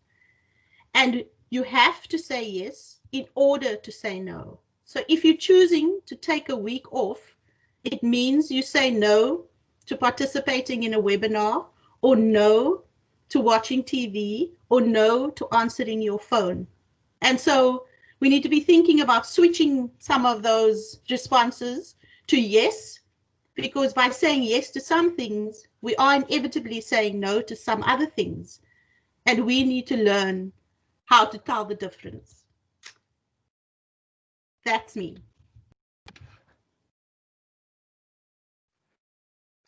And you have to say yes in order to say no. So if you're choosing to take a week off, it means you say no to participating in a webinar, or no to watching TV, or no to answering your phone. And so we need to be thinking about switching some of those responses to yes, because by saying yes to some things, we are inevitably saying no to some other things. And we need to learn how to tell the difference. That's me.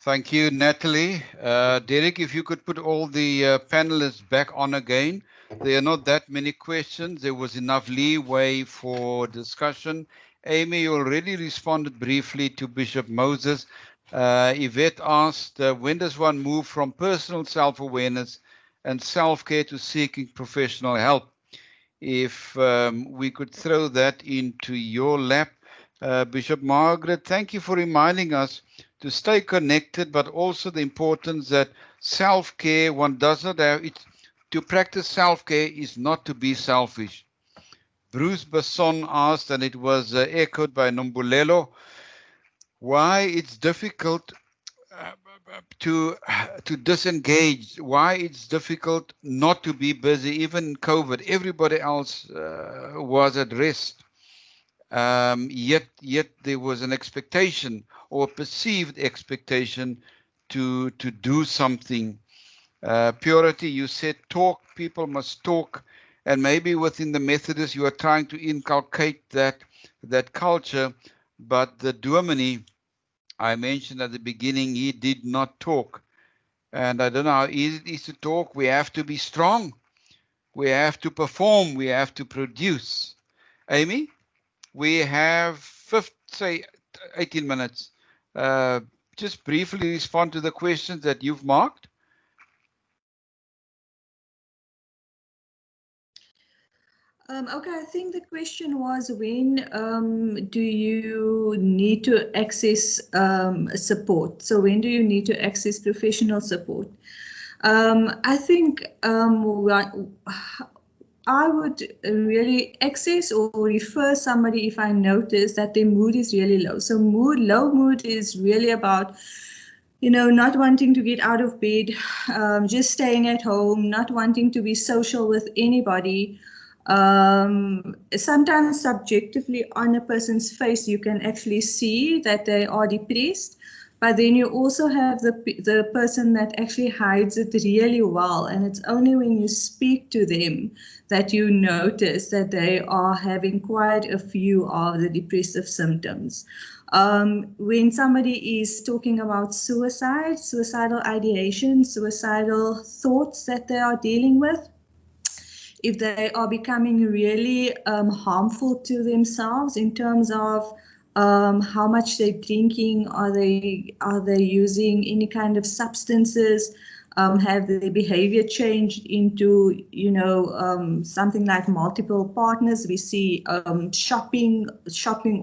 Thank you, Natalie. Derek, if you could put all the panelists back on again. There are not that many questions. There was enough leeway for discussion. Amy, you already responded briefly to Bishop Moses. Yvette asked, when does one move from personal self-awareness and self-care to seeking professional help? If we could throw that into your lap. Bishop Margaret, thank you for reminding us to stay connected, but also the importance that self-care, one does not have it. To practice self-care is not to be selfish. Bruce Basson asked, and it was echoed by Nombulelo, why it's difficult to disengage, why it's difficult not to be busy. Even COVID, everybody else was at rest. Yet there was an expectation or perceived expectation to do something. Purity, you said talk, people must talk, and maybe within the Methodists you are trying to inculcate that culture, but the Dominee, I mentioned at the beginning, he did not talk. And I don't know how easy it is to talk. We have to be strong. We have to perform. We have to produce. Amy, we have 18 minutes. Just briefly respond to the questions that you've marked. Okay, I think the question was when do you need to access support? So when do you need to access professional support? I think I would really access or refer somebody if I notice that their mood is really low. So low mood is really about, you know, not wanting to get out of bed, just staying at home, not wanting to be social with anybody. Sometimes subjectively on a person's face, you can actually see that they are depressed. But then you also have the person that actually hides it really well. And it's only when you speak to them that you notice that they are having quite a few of the depressive symptoms. When somebody is talking about suicide, suicidal ideation, suicidal thoughts that they are dealing with, if they are becoming really harmful to themselves in terms of how much they're drinking, are they using any kind of substances, have their behavior changed into, you know, something like multiple partners. We see shopping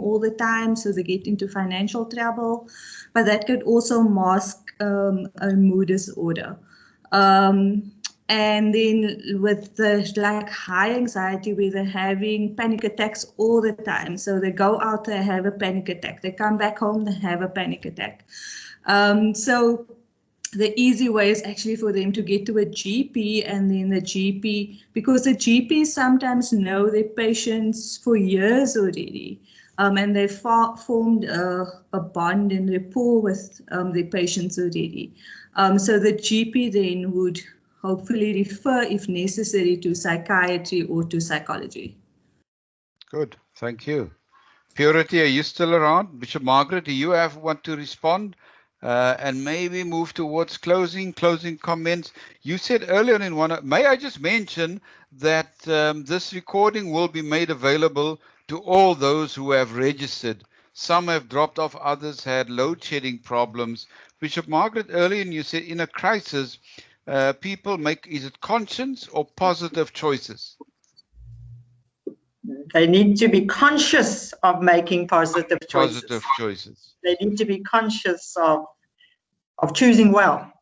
all the time, so they get into financial trouble, but that could also mask a mood disorder. And then with the like high anxiety where they're having panic attacks all the time. So they go out, they have a panic attack. They come back home, they have a panic attack. So the easy way is actually for them to get to a GP, and then the GP, because the GPs sometimes know their patients for years already. And they've formed a bond and rapport with their patients already. So the GP then would hopefully refer, if necessary, to psychiatry or to psychology. Good, thank you. Purity, are you still around? Bishop Margaret, do you want to respond and maybe move towards closing comments? You said earlier in one, may I just mention that this recording will be made available to all those who have registered. Some have dropped off, others had load shedding problems. Bishop Margaret, earlier you said in a crisis, people make, is it conscious or positive choices? They need to be conscious of making positive choices. Positive choices. They need to be conscious of choosing well.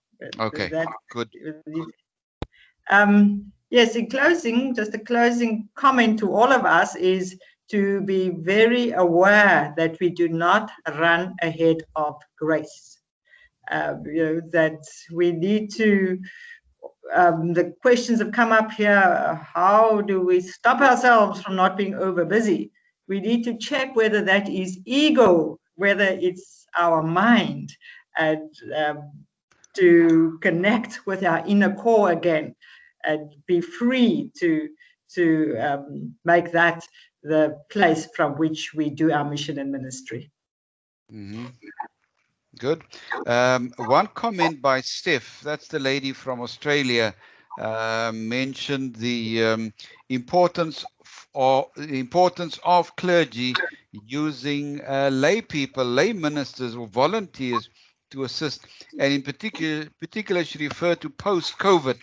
Okay, good. Yes, in closing, just a closing comment to all of us is to be very aware that we do not run ahead of grace. You know, that we need to, the questions have come up here, how do we stop ourselves from not being over busy? We need to check whether that is ego, whether it's our mind, and to connect with our inner core again and be free to make that the place from which we do our mission and ministry. Mm-hmm. Good. One comment by Steph, that's the lady from Australia, mentioned the importance of clergy using lay people, lay ministers or volunteers to assist, and in particular she referred to post-COVID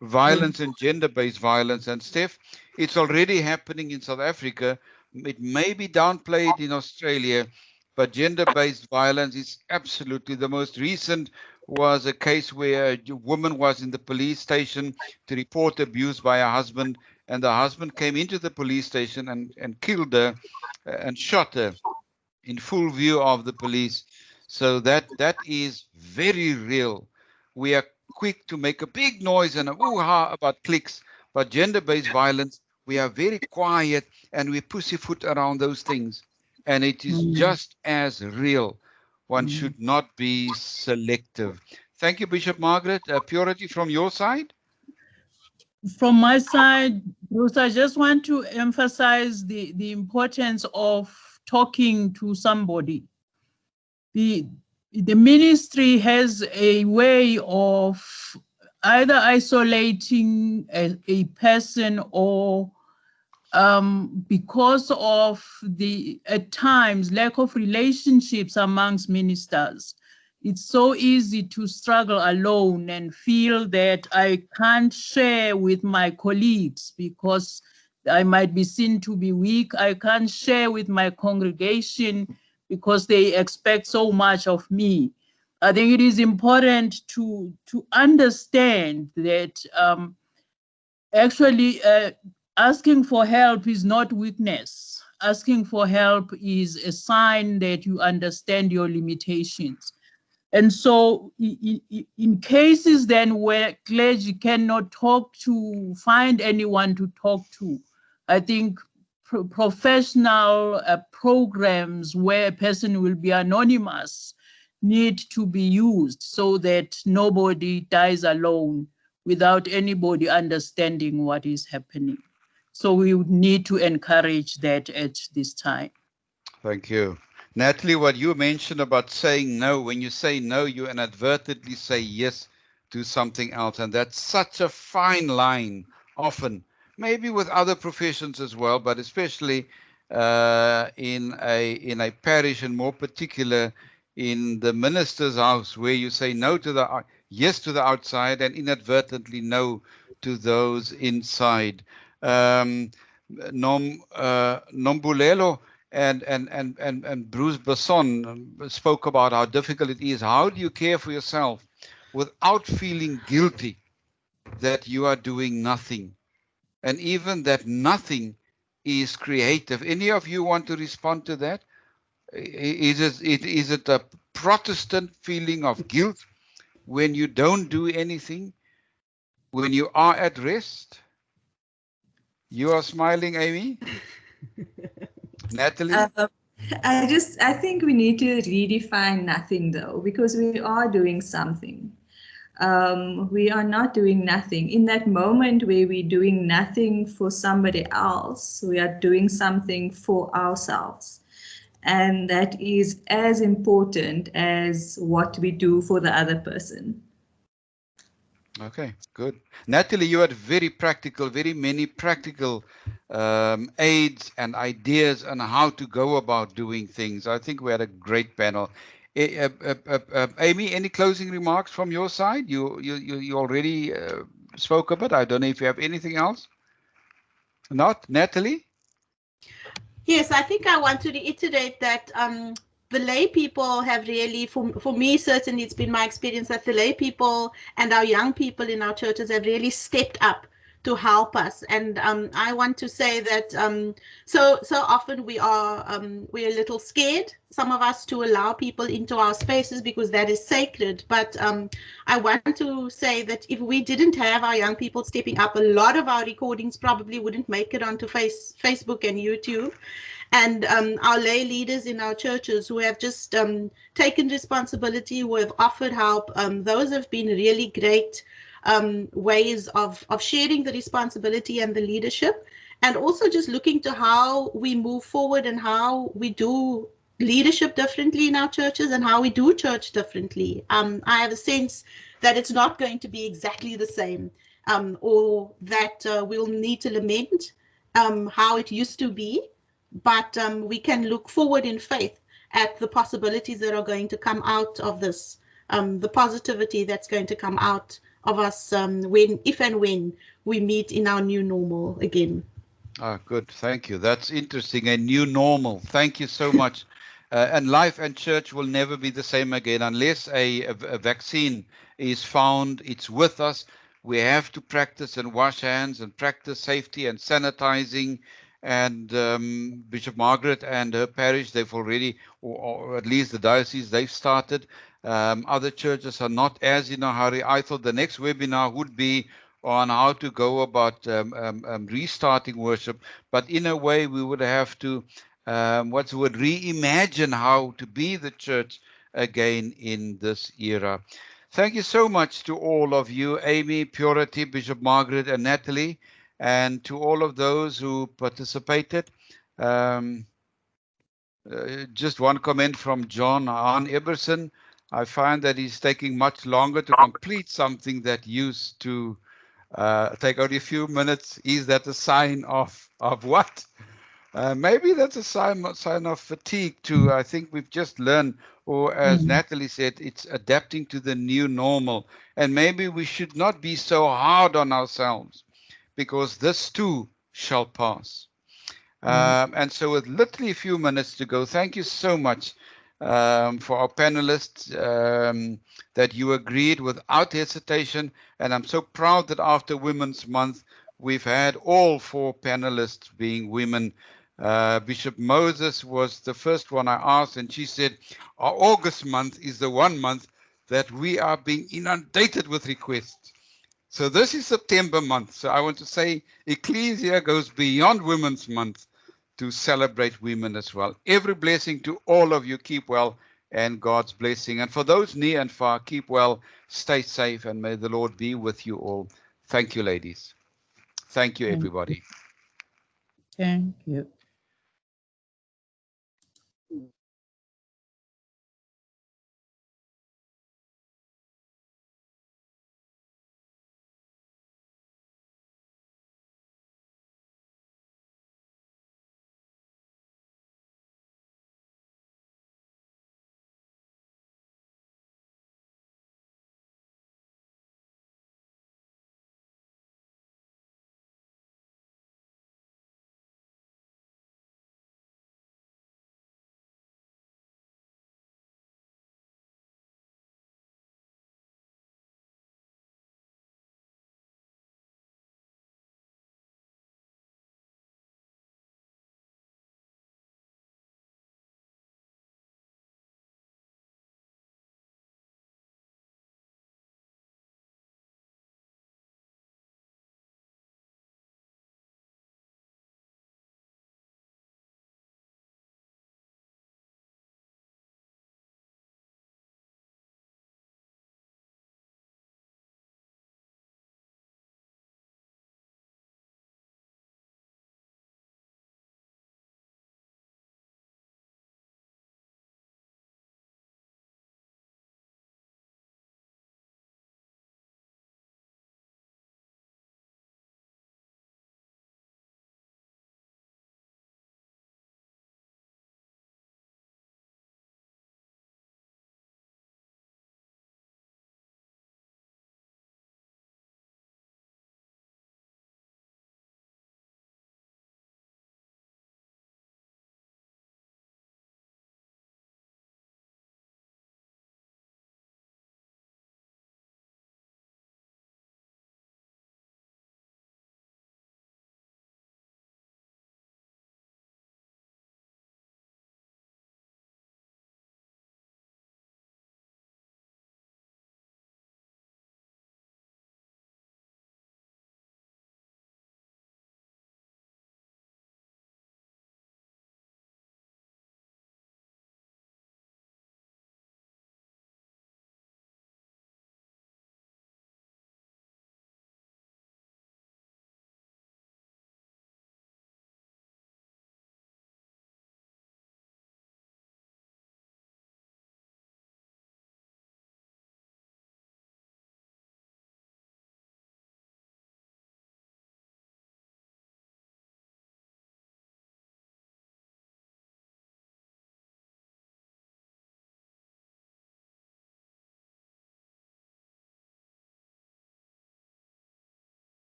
violence and gender-based violence. And Steph, it's already happening in South Africa. It may be downplayed in Australia, but gender-based violence is absolutely. The most recent was a case where a woman was in the police station to report abuse by her husband, and the husband came into the police station and killed her and shot her in full view of the police. So that is very real. We are quick to make a big noise and a woo-ha about clicks, but gender-based violence, we are very quiet and we pussyfoot around those things. And it is just as real. One should not be selective. Thank you, Bishop Margaret. Purity, from your side? From my side, Bruce, I just want to emphasize the importance of talking to somebody. The ministry has a way of either isolating a person or because of the, at times, lack of relationships amongst ministers. It's so easy to struggle alone and feel that I can't share with my colleagues because I might be seen to be weak. I can't share with my congregation because they expect so much of me. I think it is important to understand that actually asking for help is not weakness. Asking for help is a sign that you understand your limitations. And so in cases then where clergy cannot find anyone to talk to, I think professional programs where a person will be anonymous need to be used so that nobody dies alone without anybody understanding what is happening. So we would need to encourage that at this time. Thank you. Natalie, what you mentioned about saying no, when you say no, you inadvertently say yes to something else. And that's such a fine line, often, maybe with other professions as well, but especially in a parish, and more particular in the minister's house, where you say no to the yes to the outside and inadvertently no to those inside. Nombulelo and Bruce Besson spoke about how difficult it is. How do you care for yourself without feeling guilty that you are doing nothing, and even that nothing is creative? Any of you want to respond to that? Is it a Protestant feeling of guilt when you don't do anything, when you are at rest? You are smiling, Amy. Natalie? I think we need to redefine nothing though, because we are doing something. We are not doing nothing. In that moment where we're doing nothing for somebody else, we are doing something for ourselves. And that is as important as what we do for the other person. Okay, good. Natalie, you had very many practical aids and ideas on how to go about doing things. I think we had a great panel. Amy, any closing remarks from your side? You already spoke a bit. I don't know if you have anything else. Not, Natalie? Yes, I think I want to reiterate that the lay people have really, for me, certainly it's been my experience that the lay people and our young people in our churches have really stepped up to help us. And I want to say that so often we are we're a little scared, some of us, to allow people into our spaces because that is sacred. But I want to say that if we didn't have our young people stepping up, a lot of our recordings probably wouldn't make it onto Facebook and YouTube. And our lay leaders in our churches who have just taken responsibility, who have offered help, those have been really great ways of sharing the responsibility and the leadership, and also just looking to how we move forward and how we do leadership differently in our churches and how we do church differently. I have a sense that it's not going to be exactly the same, or that we'll need to lament how it used to be, but we can look forward in faith at the possibilities that are going to come out of this, the positivity that's going to come out of us if and when we meet in our new normal again. Good. Thank you. That's interesting. A new normal. Thank you so much. And life and church will never be the same again unless a vaccine is found. It's with us. We have to practice and wash hands and practice safety and sanitizing. And Bishop Margaret and her parish, they've already, or at least the diocese, they've started. Other churches are not as in a hurry. I thought the next webinar would be on how to go about restarting worship, but in a way we would have to reimagine how to be the church again in this era. Thank you so much to all of you, Amy, Purity, Bishop Margaret, and Natalie, and to all of those who participated. Just one comment from John Eberson. I find that he's taking much longer to complete something that used to take only a few minutes. Is that a sign of what? Maybe that's a sign of fatigue too. I think we've just learned, or as Natalie said, it's adapting to the new normal. And maybe we should not be so hard on ourselves, because this too shall pass. And so with literally a few minutes to go, thank you so much for our panelists that you agreed without hesitation. And I'm so proud that after Women's Month, we've had all 4 panelists being women. Bishop Moses was the first one I asked, and she said, our August month is the one month that we are being inundated with requests. So this is September month. So I want to say Ecclesia goes beyond Women's Month to celebrate women as well. Every blessing to all of you. Keep well, and God's blessing. And for those near and far, keep well, stay safe, and may the Lord be with you all. Thank you, ladies. Thank you, everybody. Thank you.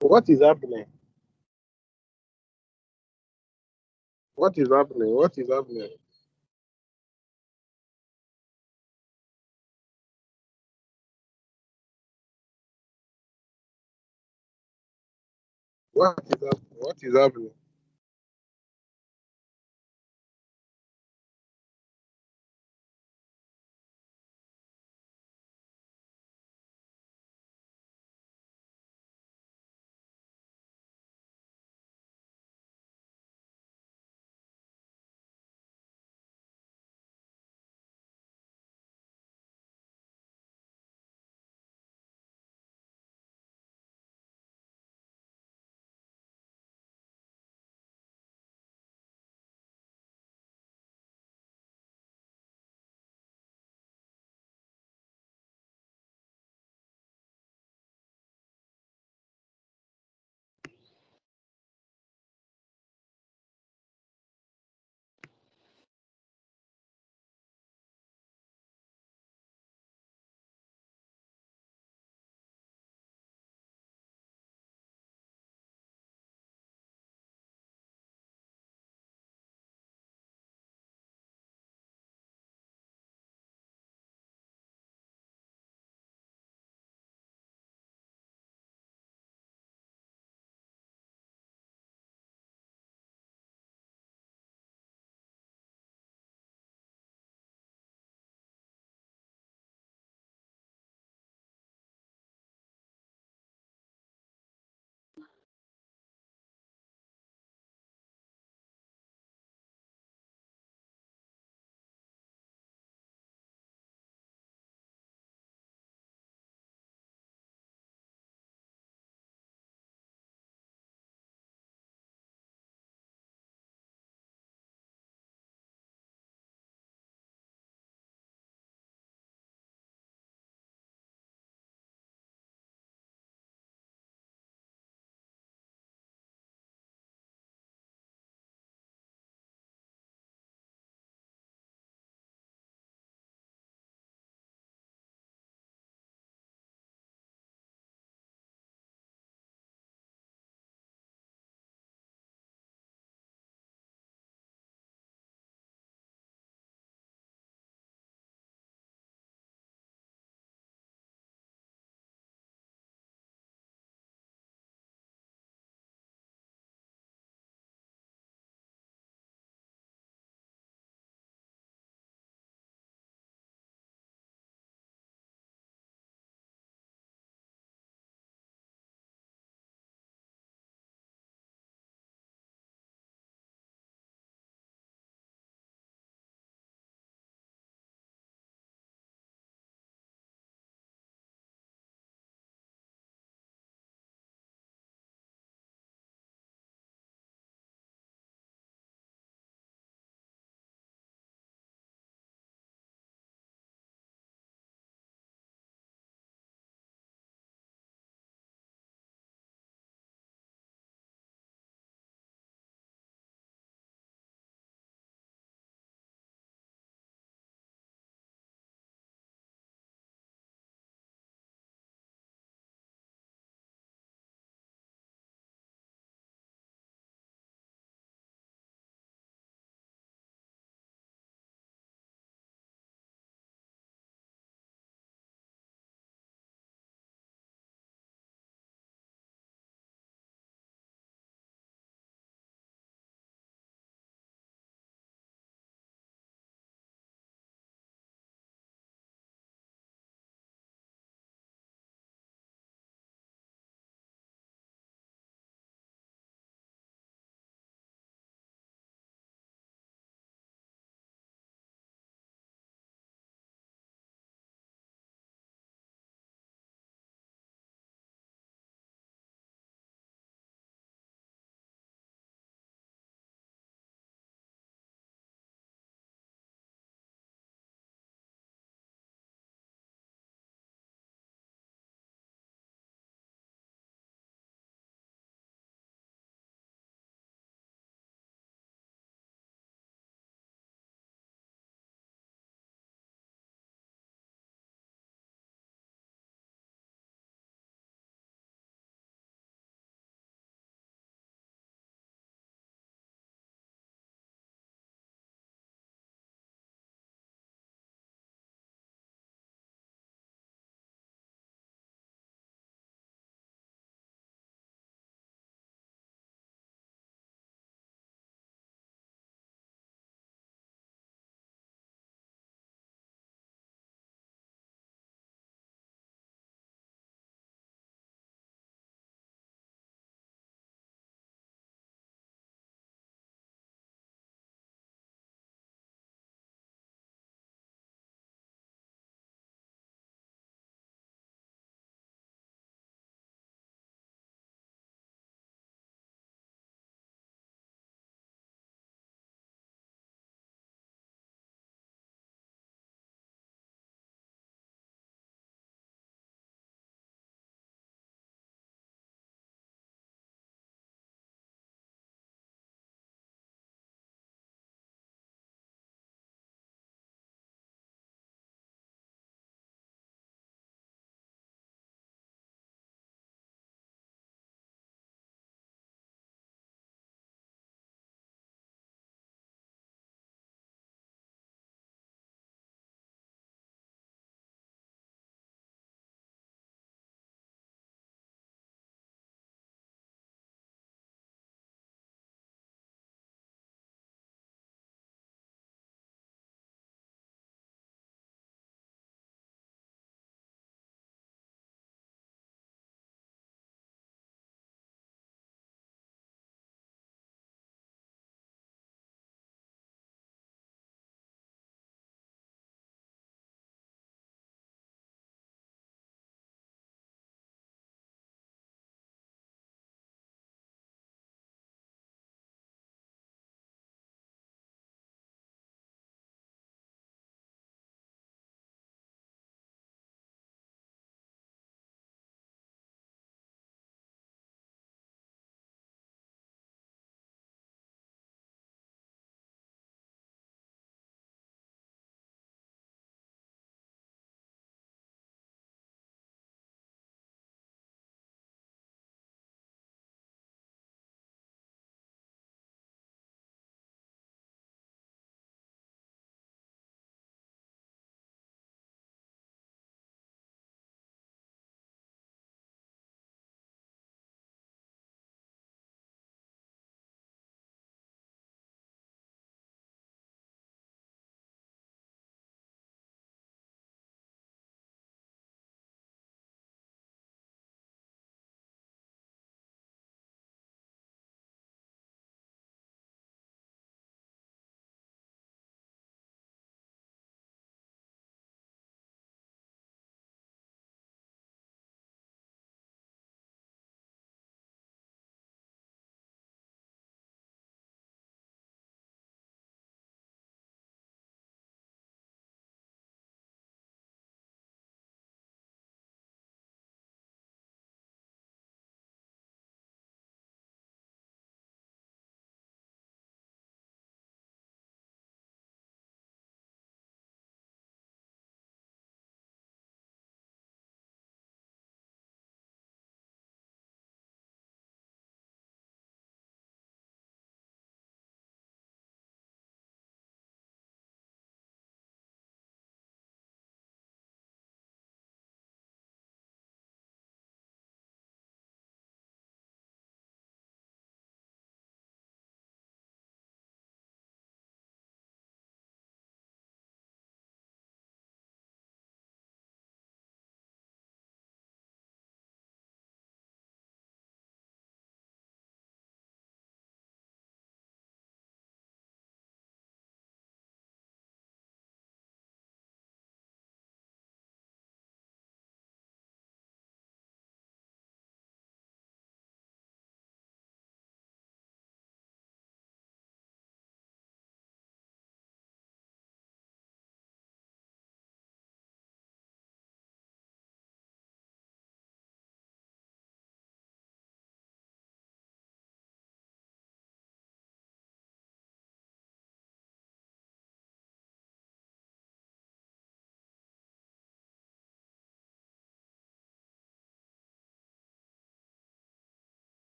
What is happening? What is happening? What is happening? What is happening? What is happening?